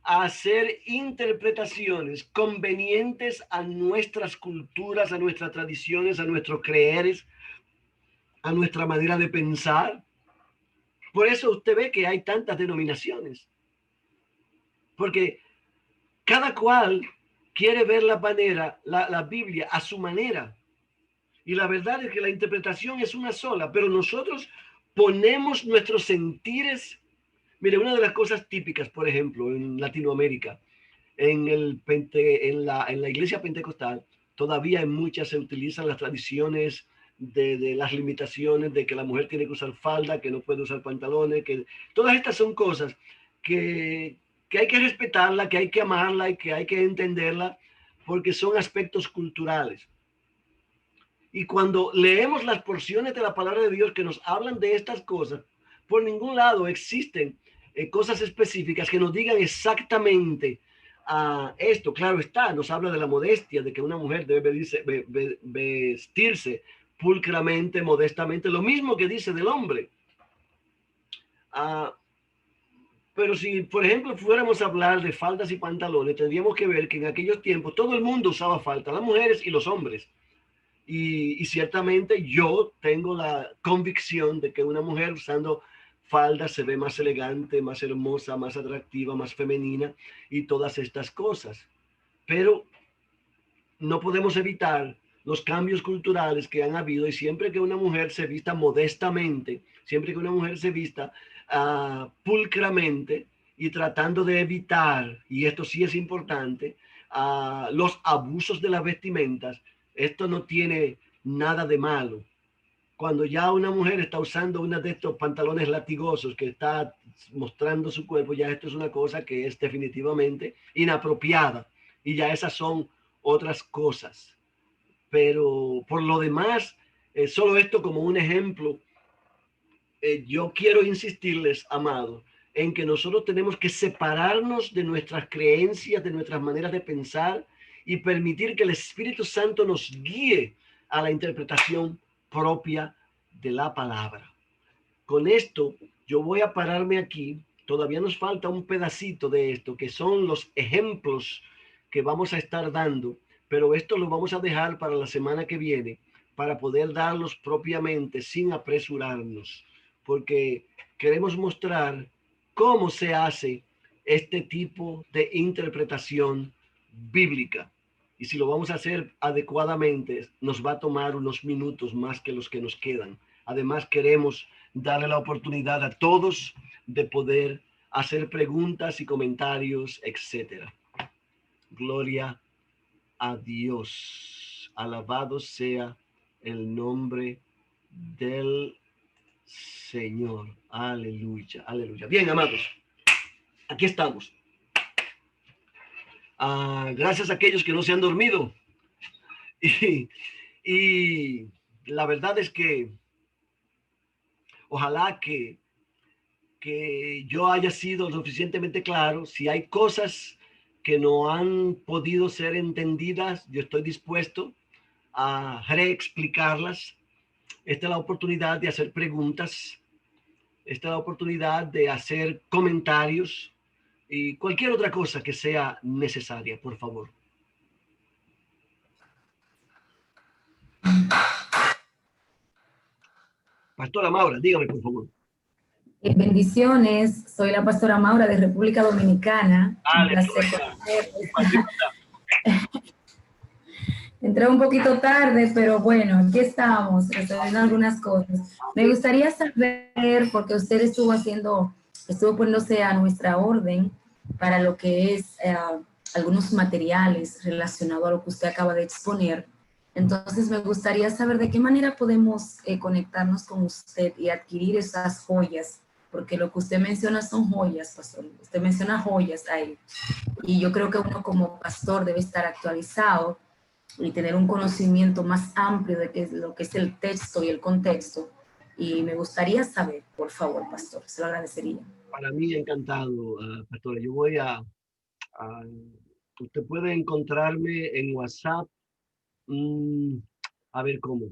a hacer interpretaciones convenientes a nuestras culturas, a nuestras tradiciones, a nuestros creeres, a nuestra manera de pensar. Por eso usted ve que hay tantas denominaciones. Porque cada cual quiere ver la Biblia a su manera. Y la verdad es que la interpretación es una sola, pero nosotros ponemos nuestros sentires. Mire, una de las cosas típicas, por ejemplo, en Latinoamérica, en la iglesia pentecostal, todavía en muchas se utilizan las tradiciones de las limitaciones de que la mujer tiene que usar falda, que no puede usar pantalones, que todas estas son cosas que hay que respetarla, que hay que amarla y que hay que entenderla, porque son aspectos culturales. Y cuando leemos las porciones de la palabra de Dios que nos hablan de estas cosas, por ningún lado existen cosas específicas que nos digan exactamente esto. Claro está, nos habla de la modestia, de que una mujer debe vestirse pulcramente, modestamente, lo mismo que dice del hombre. Pero si, por ejemplo, fuéramos a hablar de faldas y pantalones, tendríamos que ver que en aquellos tiempos todo el mundo usaba falda, las mujeres y los hombres. Y ciertamente yo tengo la convicción de que una mujer usando falda se ve más elegante, más hermosa, más atractiva, más femenina y todas estas cosas. Pero no podemos evitar los cambios culturales que han habido y siempre que una mujer se vista modestamente, siempre que una mujer se vista pulcramente y tratando de evitar, y esto sí es importante, los abusos de las vestimentas, esto no tiene nada de malo. Cuando ya una mujer está usando uno de estos pantalones latigosos que está mostrando su cuerpo, ya esto es una cosa que es definitivamente inapropiada y ya esas son otras cosas. Pero por lo demás, solo esto como un ejemplo, yo quiero insistirles, amados, en que nosotros tenemos que separarnos de nuestras creencias, de nuestras maneras de pensar y permitir que el Espíritu Santo nos guíe a la interpretación propia de la palabra. Con esto, yo voy a pararme aquí. Todavía nos falta un pedacito de esto, que son los ejemplos que vamos a estar dando, pero esto lo vamos a dejar para la semana que viene, para poder darlos propiamente sin apresurarnos, porque queremos mostrar cómo se hace este tipo de interpretación bíblica. Y si lo vamos a hacer adecuadamente, nos va a tomar unos minutos más que los que nos quedan. Además, queremos darle la oportunidad a todos de poder hacer preguntas y comentarios, etcétera. Gloria a Dios. Alabado sea el nombre del Señor. Aleluya, aleluya. Bien, amados, aquí estamos. Gracias a aquellos que no se han dormido. Y la verdad es que ojalá que yo haya sido suficientemente claro. Si hay cosas que no han podido ser entendidas, yo estoy dispuesto a reexplicarlas. Esta es la oportunidad de hacer preguntas. Esta es la oportunidad de hacer comentarios y cualquier otra cosa que sea necesaria, por favor. Pastora Maura, dígame, por favor. Bendiciones, soy la pastora Maura de República Dominicana. Un placer conocerles. Entré un poquito tarde, pero bueno, aquí estamos, resolviendo algunas cosas. Me gustaría saber, porque usted estuvo poniéndose a nuestra orden para lo que es algunos materiales relacionados a lo que usted acaba de exponer. Entonces, me gustaría saber de qué manera podemos conectarnos con usted y adquirir esas joyas, porque lo que usted menciona son joyas, pastor. Usted menciona joyas ahí. Y yo creo que uno como pastor debe estar actualizado y tener un conocimiento más amplio de lo que es el texto y el contexto. Y me gustaría saber, por favor, pastor, se lo agradecería. Para mí, encantado, pastora. Yo voy usted puede encontrarme en WhatsApp. A ver cómo.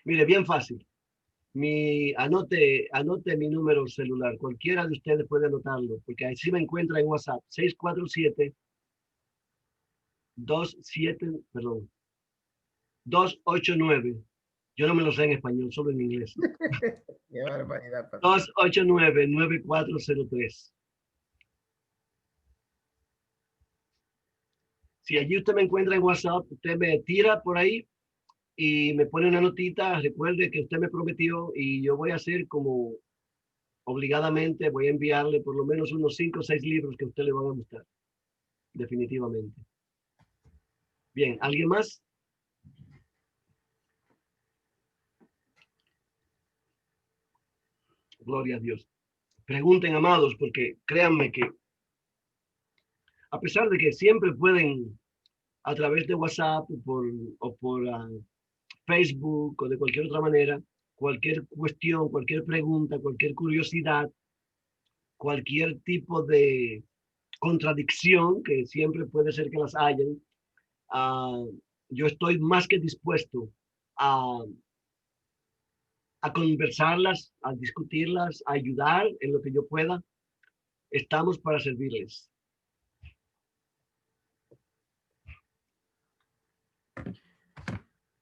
Mire, bien fácil. Anote mi número celular. Cualquiera de ustedes puede anotarlo, porque ahí sí me encuentra en WhatsApp. 289. Yo no me lo sé en español, solo en inglés. Qué barbaridad, 289-9403. Si allí usted me encuentra en WhatsApp, usted me tira por ahí y me pone una notita. Recuerde que usted me prometió y yo voy a hacer como obligadamente, voy a enviarle por lo menos unos 5 o 6 libros que a usted le van a gustar. Definitivamente. Bien, ¿alguien más? Gloria a Dios. Pregunten, amados, porque créanme que a pesar de que siempre pueden a través de WhatsApp o por Facebook o de cualquier otra manera, cualquier cuestión, cualquier pregunta, cualquier curiosidad, cualquier tipo de contradicción, que siempre puede ser que las hayan, yo estoy más que dispuesto a conversarlas, a discutirlas, a ayudar en lo que yo pueda. Estamos para servirles.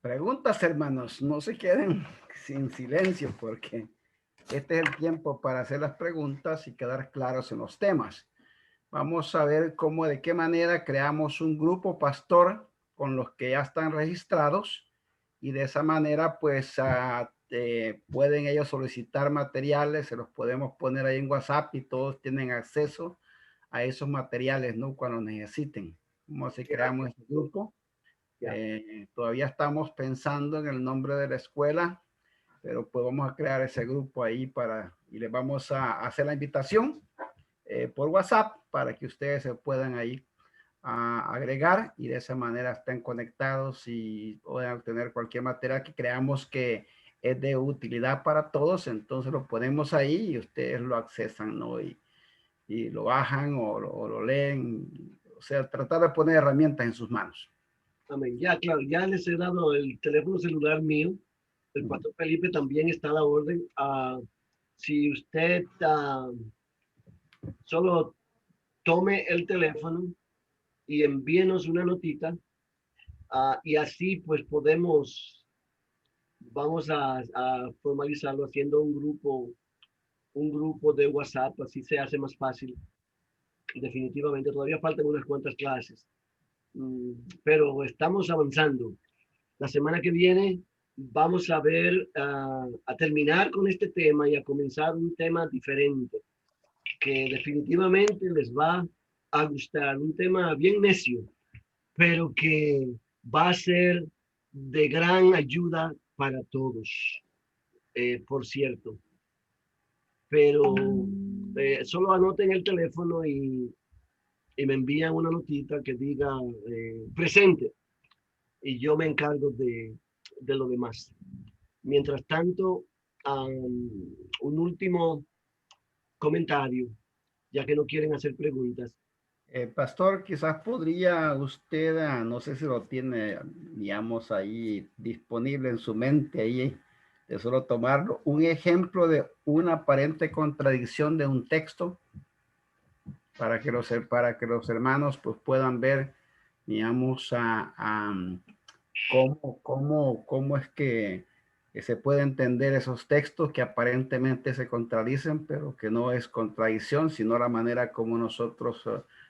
Preguntas, hermanos, no se queden sin silencio porque este es el tiempo para hacer las preguntas y quedar claros en los temas. Vamos a ver de qué manera creamos un grupo pastor con los que ya están registrados y de esa manera pues pueden ellos solicitar materiales, se los podemos poner ahí en WhatsApp y todos tienen acceso a esos materiales, ¿no? Cuando necesiten. ¿Cómo así creamos este grupo? Todavía estamos pensando en el nombre de la escuela, pero pues vamos a crear ese grupo ahí y les vamos a hacer la invitación por WhatsApp para que ustedes se puedan ahí agregar y de esa manera estén conectados y puedan obtener cualquier material que creamos que es de utilidad para todos. Entonces lo ponemos ahí y ustedes lo accesan, ¿no? Y lo bajan o lo leen. O sea, tratar de poner herramientas en sus manos. Amén. Ya, claro, ya les he dado el teléfono celular mío. El pastor Felipe también está a la orden. Si usted solo tome el teléfono y envíenos una notita y así pues vamos a formalizarlo haciendo un grupo de WhatsApp, así se hace más fácil. Definitivamente, todavía faltan unas cuantas clases, pero estamos avanzando. La semana que viene vamos a a terminar con este tema y a comenzar un tema diferente que definitivamente les va a gustar, un tema bien necio, pero que va a ser de gran ayuda para todos, por cierto. Pero solo anoten el teléfono y me envían una notita que diga presente y yo me encargo de lo demás. Mientras tanto, un último comentario, ya que no quieren hacer preguntas. Pastor, quizás podría usted, no sé si lo tiene, digamos, ahí disponible en su mente, ahí, de solo tomarlo, un ejemplo de una aparente contradicción de un texto para que los hermanos pues, puedan ver, digamos, cómo es que se puede entender esos textos que aparentemente se contradicen, pero que no es contradicción, sino la manera como nosotros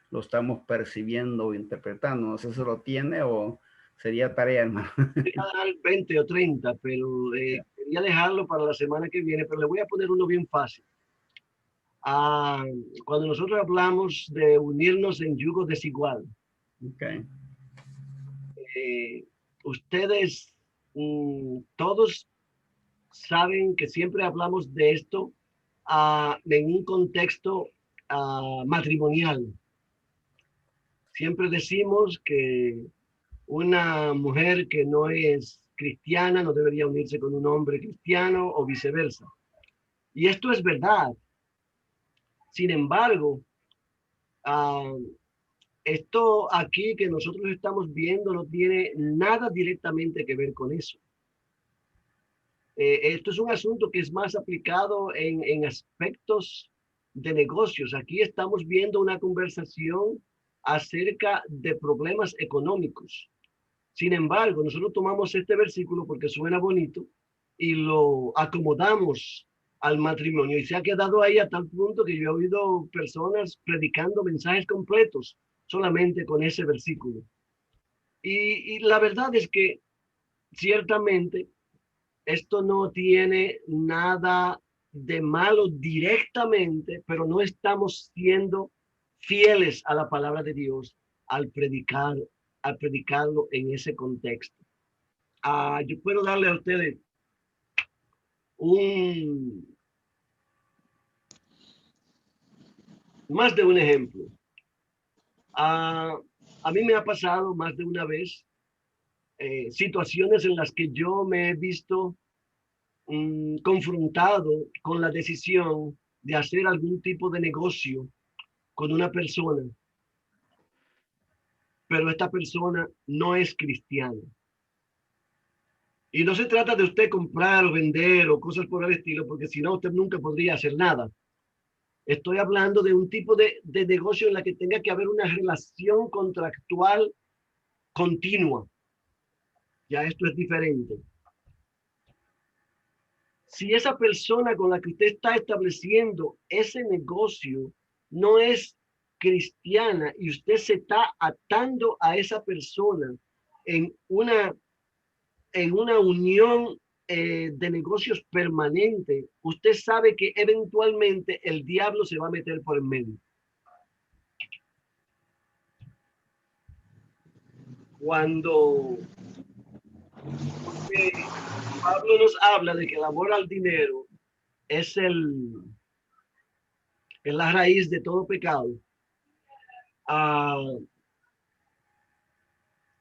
lo estamos percibiendo o interpretando. No sé si lo tiene o sería tarea, hermano. Quería dar 20 o 30, pero quería dejarlo para la semana que viene, pero le voy a poner uno bien fácil. Cuando nosotros hablamos de unirnos en yugo desigual, Okay. Ustedes todos saben que siempre hablamos de esto en un contexto matrimonial. Siempre decimos que una mujer que no es cristiana no debería unirse con un hombre cristiano o viceversa. Y esto es verdad. Sin embargo, esto aquí que nosotros estamos viendo no tiene nada directamente que ver con eso. Esto es un asunto que es más aplicado en aspectos de negocios. Aquí estamos viendo una conversación acerca de problemas económicos. Sin embargo, nosotros tomamos este versículo porque suena bonito y lo acomodamos al matrimonio y se ha quedado ahí a tal punto que yo he oído personas predicando mensajes completos solamente con ese versículo. Y la verdad es que ciertamente esto no tiene nada de malo directamente, pero no estamos siendo fieles a la palabra de Dios al predicarlo en ese contexto. Yo puedo darle a ustedes más de un ejemplo. A mí me ha pasado más de una vez situaciones en las que yo me he visto confrontado con la decisión de hacer algún tipo de negocio con una persona, pero esta persona no es cristiana. Y no se trata de usted comprar o vender o cosas por el estilo, porque si no, usted nunca podría hacer nada. Estoy hablando de un tipo de negocio en la que tenga que haber una relación contractual continua. Ya esto es diferente. Si esa persona con la que usted está estableciendo ese negocio no es cristiana y usted se está atando a esa persona en una unión de negocios permanente, usted sabe que eventualmente el diablo se va a meter por el medio. Cuando Pablo nos habla de que el amor al dinero es la raíz de todo pecado,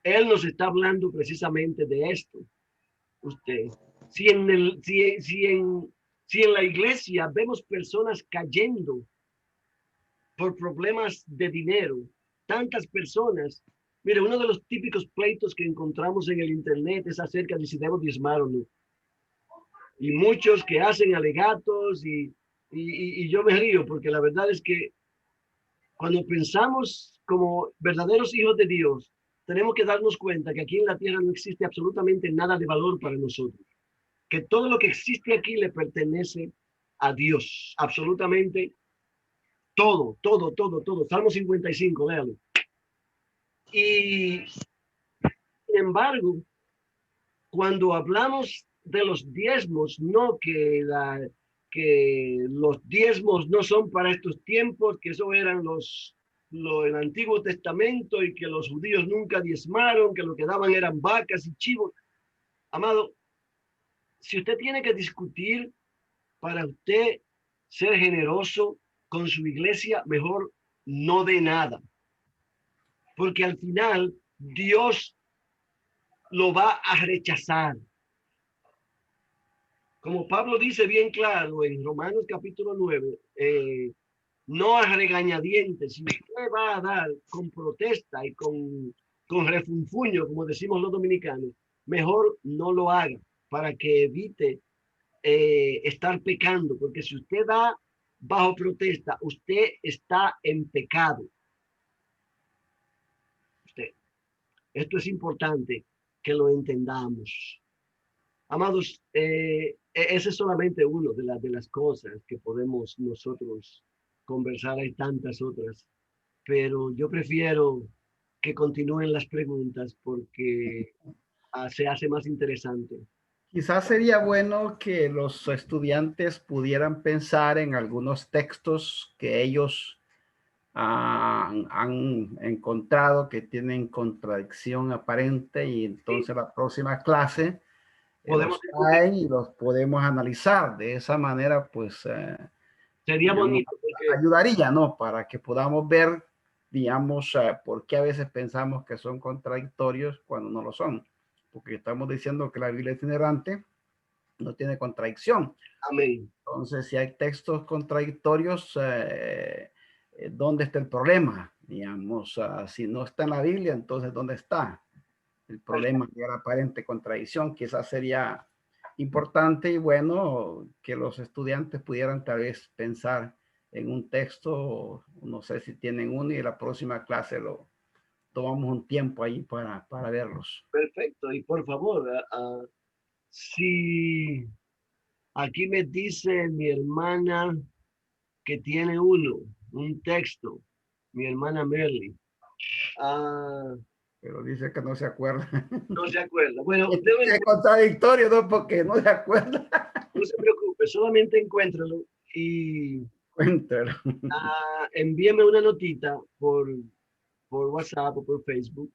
él nos está hablando precisamente de esto. Usted, si en la iglesia vemos personas cayendo por problemas de dinero, tantas personas, mire, uno de los típicos pleitos que encontramos en el internet es acerca de si debo diezmar o no. Y muchos que hacen alegatos y yo me río porque la verdad es que cuando pensamos como verdaderos hijos de Dios, tenemos que darnos cuenta que aquí en la tierra no existe absolutamente nada de valor para nosotros. Que todo lo que existe aquí le pertenece a Dios. Absolutamente todo, todo, todo, todo. Salmo 55, léalo. Y sin embargo, cuando hablamos de los diezmos, no que los diezmos no son para estos tiempos, que eso eran los el Antiguo Testamento y que los judíos nunca diezmaron, que lo que daban eran vacas y chivos. Amado, si usted tiene que discutir para usted ser generoso con su iglesia, mejor no de nada. Porque al final Dios lo va a rechazar. Como Pablo dice bien claro en Romanos capítulo 9, no a regañadientes. Si usted va a dar con protesta y con refunfuño, como decimos los dominicanos, mejor no lo haga para que evite estar pecando, porque si usted da bajo protesta, usted está en pecado. Esto es importante que lo entendamos. Amados, ese es solamente uno de las cosas que podemos nosotros conversar. Hay tantas otras, pero yo prefiero que continúen las preguntas porque se hace más interesante. Quizás sería bueno que los estudiantes pudieran pensar en algunos textos que ellos han encontrado que tienen contradicción aparente, y entonces la próxima clase los traen y los podemos analizar. De esa manera, pues, sería bonito. Porque ayudaría, ¿no? Para que podamos ver, digamos, por qué a veces pensamos que son contradictorios cuando no lo son. Porque estamos diciendo que la Biblia es itinerante, no tiene contradicción. Amén. Entonces, si hay textos contradictorios, ¿dónde está el problema? Digamos, si no está en la Biblia, entonces ¿dónde está el problema de la aparente contradicción? Quizás sería importante y bueno que los estudiantes pudieran tal vez pensar en un texto, no sé si tienen uno, y en la próxima clase lo tomamos un tiempo ahí para verlos. Perfecto, y por favor, si aquí me dice mi hermana que tiene un texto, mi hermana Merly. Pero dice que no se acuerda. No se acuerda. Bueno, es contradictorio, ¿no? Porque no se acuerda. No se preocupe, solamente encuéntralo y Cuéntalo. Envíeme una notita por WhatsApp o por Facebook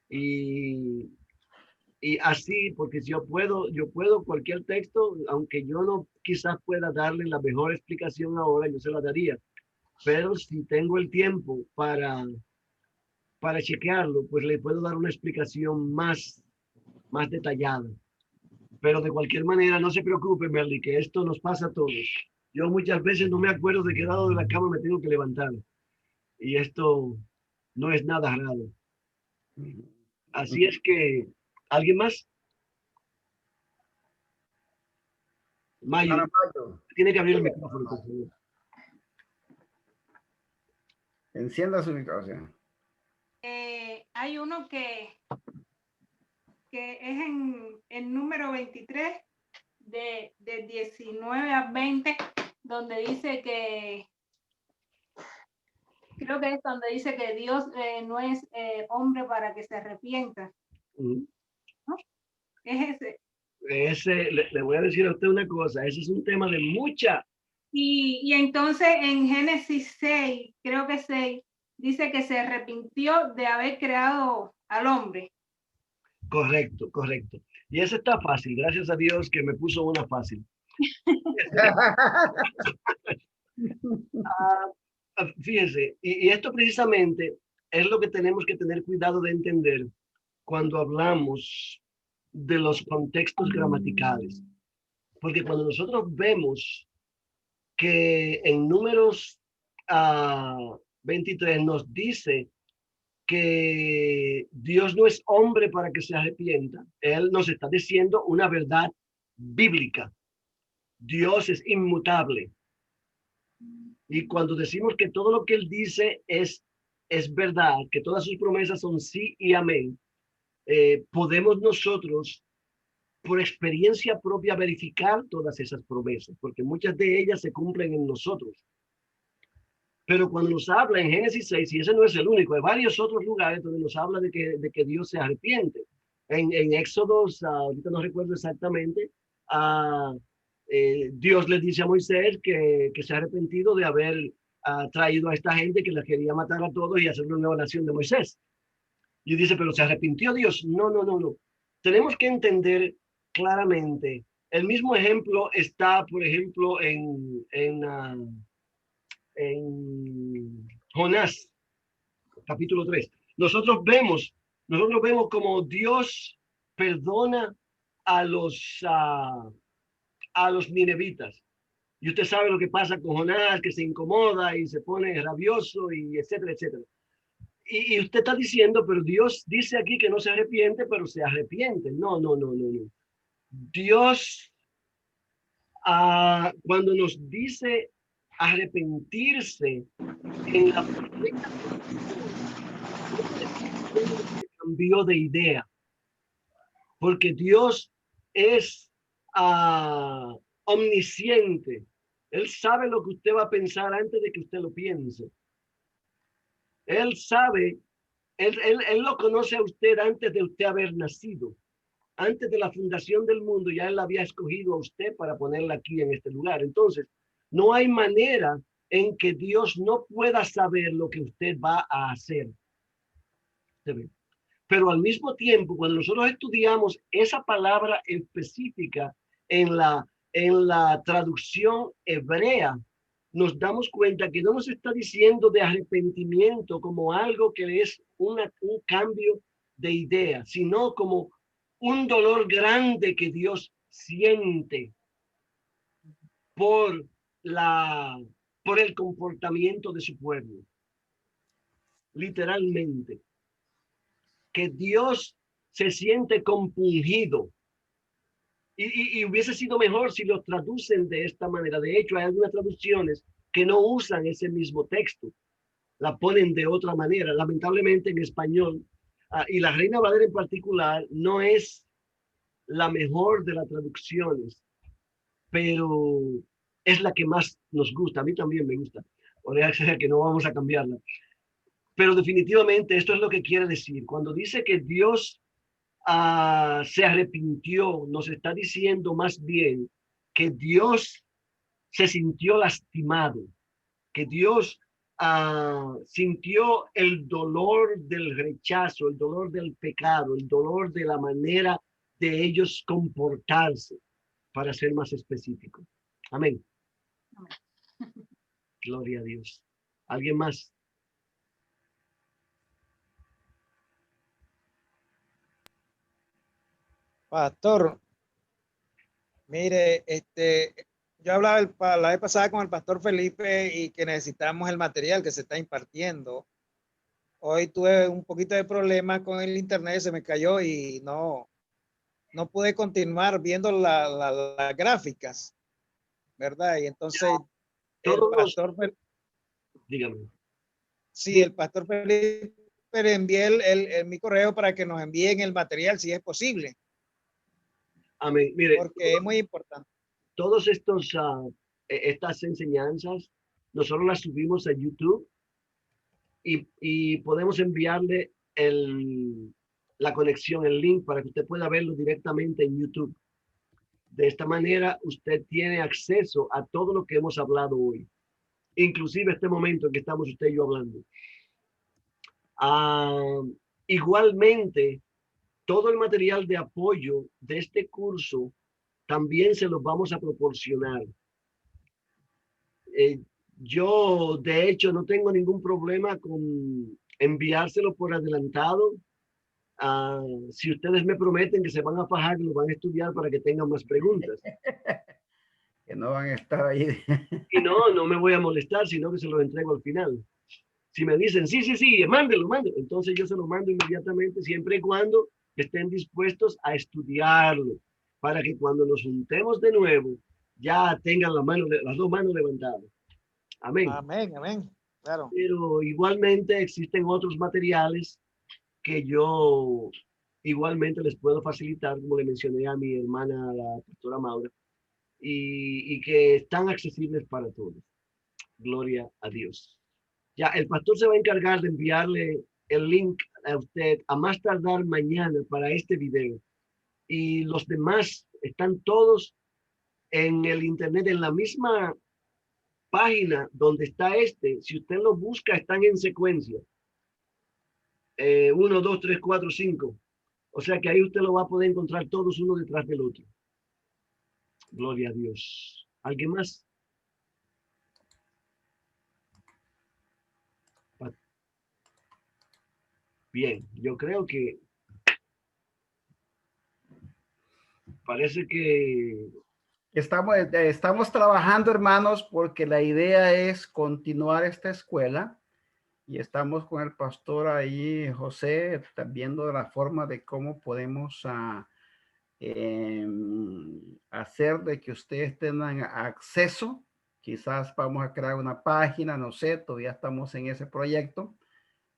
y así, porque si yo puedo cualquier texto, aunque yo no quizás pueda darle la mejor explicación ahora, yo se la daría. Pero si tengo el tiempo para chequearlo, pues le puedo dar una explicación más detallada. Pero de cualquier manera, no se preocupe, Merly, que esto nos pasa a todos. Yo muchas veces no me acuerdo de qué lado de la cama me tengo que levantar. Y esto no es nada raro. Así es que, ¿alguien más? Mayo. Tiene que abrir el micrófono, por favor. Encienda su micrófono. Hay uno que es en el número 23 de 19 a 20, donde dice que, creo que es donde dice que Dios no es hombre para que se arrepienta. ¿No? Es ese. Le voy a decir a usted una cosa, ese es un tema de mucha. Y entonces en Génesis 6, creo que 6, dice que se arrepintió de haber creado al hombre. Correcto, correcto. Y ese está fácil, gracias a Dios que me puso una fácil. Fíjense, y esto precisamente es lo que tenemos que tener cuidado de entender cuando hablamos de los contextos gramaticales. Porque cuando nosotros vemos que en Números 23 nos dice que Dios no es hombre para que se arrepienta, Él nos está diciendo una verdad bíblica. Dios es inmutable. Y cuando decimos que todo lo que Él dice es verdad, que todas sus promesas son sí y amén, podemos nosotros, por experiencia propia, verificar todas esas promesas, porque muchas de ellas se cumplen en nosotros. Pero cuando nos habla en Génesis 6, y ese no es el único, hay varios otros lugares donde nos habla de que Dios se arrepiente. En Éxodos, ahorita no recuerdo exactamente, Dios le dice a Moisés que se ha arrepentido de haber traído a esta gente que la quería matar a todos y hacer una nueva nación de Moisés. Y dice, pero ¿se arrepintió Dios? No, no, no, no. Tenemos que entender claramente. El mismo ejemplo está, por ejemplo, en Jonás, capítulo 3. Nosotros vemos como Dios perdona a los ninevitas. Y usted sabe lo que pasa con Jonás, que se incomoda y se pone rabioso y etcétera, etcétera. Y usted está diciendo, pero Dios dice aquí que no se arrepiente, pero se arrepiente. No, no, no, no, no. Dios, cuando nos dice arrepentirse en la perfecta cambió de idea, porque Dios es omnisciente. Él sabe lo que usted va a pensar antes de que usted lo piense. Él sabe, él lo conoce a usted antes de usted haber nacido. Antes de la fundación del mundo, ya él había escogido a usted para ponerla aquí en este lugar. Entonces, no hay manera en que Dios no pueda saber lo que usted va a hacer. Pero al mismo tiempo, cuando nosotros estudiamos esa palabra específica en la traducción hebrea, nos damos cuenta que no nos está diciendo de arrepentimiento como algo que es un cambio de idea, sino como un dolor grande que Dios siente por el comportamiento de su pueblo. Literalmente. Que Dios se siente compungido. Y hubiese sido mejor si lo traducen de esta manera. De hecho, hay algunas traducciones que no usan ese mismo texto. La ponen de otra manera. Lamentablemente en español, y la Reina Valera en particular, no es la mejor de las traducciones, pero es la que más nos gusta. A mí también me gusta. O sea que no vamos a cambiarla. Pero definitivamente esto es lo que quiere decir. Cuando dice que Dios se arrepintió, nos está diciendo más bien que Dios se sintió lastimado, que Dios sintió el dolor del rechazo, el dolor del pecado, el dolor de la manera de ellos comportarse, para ser más específico. Amén. Amén. Gloria a Dios. ¿Alguien más? Pastor, mire, yo hablaba la vez pasada con el pastor Felipe y que necesitamos el material que se está impartiendo. Hoy tuve un poquito de problema con el internet, se me cayó y no pude continuar viendo las gráficas, ¿verdad? Y entonces Dígame. Sí, el pastor Felipe le envié mi correo para que nos envíen el material si es posible. Amén. Mire, porque es muy importante. Todos estas enseñanzas, nosotros las subimos a YouTube y podemos enviarle la conexión, el link para que usted pueda verlo directamente en YouTube. De esta manera, usted tiene acceso a todo lo que hemos hablado hoy, inclusive este momento en que estamos usted y yo hablando. Igualmente, todo el material de apoyo de este curso también se los vamos a proporcionar. Yo, de hecho, no tengo ningún problema con enviárselo por adelantado. Si ustedes me prometen que se van a fajar y lo van a estudiar para que tengan más preguntas. Que no van a estar ahí. Y no me voy a molestar, sino que se los entrego al final. Si me dicen, sí, mándelo, entonces yo se lo mando inmediatamente, siempre y cuando estén dispuestos a estudiarlo, para que cuando nos juntemos de nuevo, ya tengan las dos manos levantadas. Amén. Amén, amén. Claro. Pero igualmente existen otros materiales que yo igualmente les puedo facilitar, como le mencioné a mi hermana, la pastora Maura, y que están accesibles para todos. Gloria a Dios. Ya, el pastor se va a encargar de enviarle el link a usted a más tardar mañana para este video. Y los demás están todos en el internet, en la misma página donde está si usted lo busca, están en secuencia. 1, 2, 3, 4, 5. O sea que ahí usted lo va a poder encontrar todos uno detrás del otro. Gloria a Dios. ¿Alguien más? Bien, yo creo que parece que Estamos trabajando, hermanos, porque la idea es continuar esta escuela y estamos con el pastor ahí, José, viendo la forma de cómo podemos hacer de que ustedes tengan acceso. Quizás vamos a crear una página, no sé, todavía estamos en ese proyecto,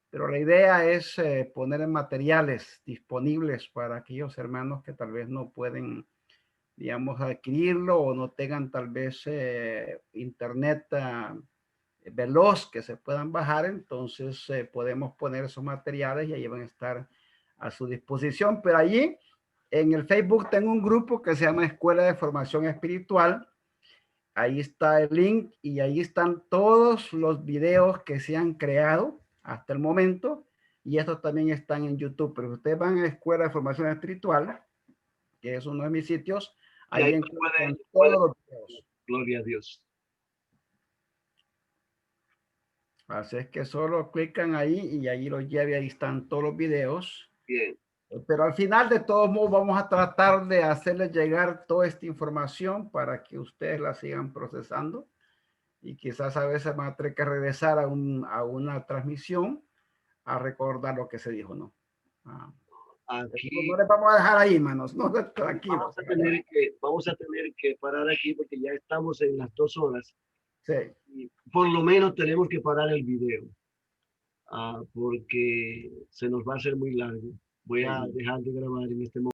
pero la idea es poner materiales disponibles para aquellos hermanos que tal vez no pueden, digamos, adquirirlo o no tengan tal vez internet veloz que se puedan bajar. Entonces podemos poner esos materiales y ahí van a estar a su disposición. Pero allí en el Facebook tengo un grupo que se llama Escuela de Formación Espiritual. Ahí está el link y ahí están todos los videos que se han creado hasta el momento, y estos también están en YouTube. Pero ustedes van a Escuela de Formación Espiritual, que es uno de mis sitios, ahí encuentran todos los videos. Gloria a Dios. Así es que solo clican ahí y ahí los lleve, ahí están todos los videos. Bien. Pero al final, de todos modos, vamos a tratar de hacerles llegar toda esta información para que ustedes la sigan procesando, y quizás a veces van a tener que regresar a una transmisión a recordar lo que se dijo, ¿no? Aquí no les vamos a dejar ahí, manos, no, tranquilos. Vamos a tener que parar aquí porque ya estamos en las 2 horas. Sí. Y por lo menos tenemos que parar el video, porque se nos va a hacer muy largo. Voy a dejar de grabar en este momento.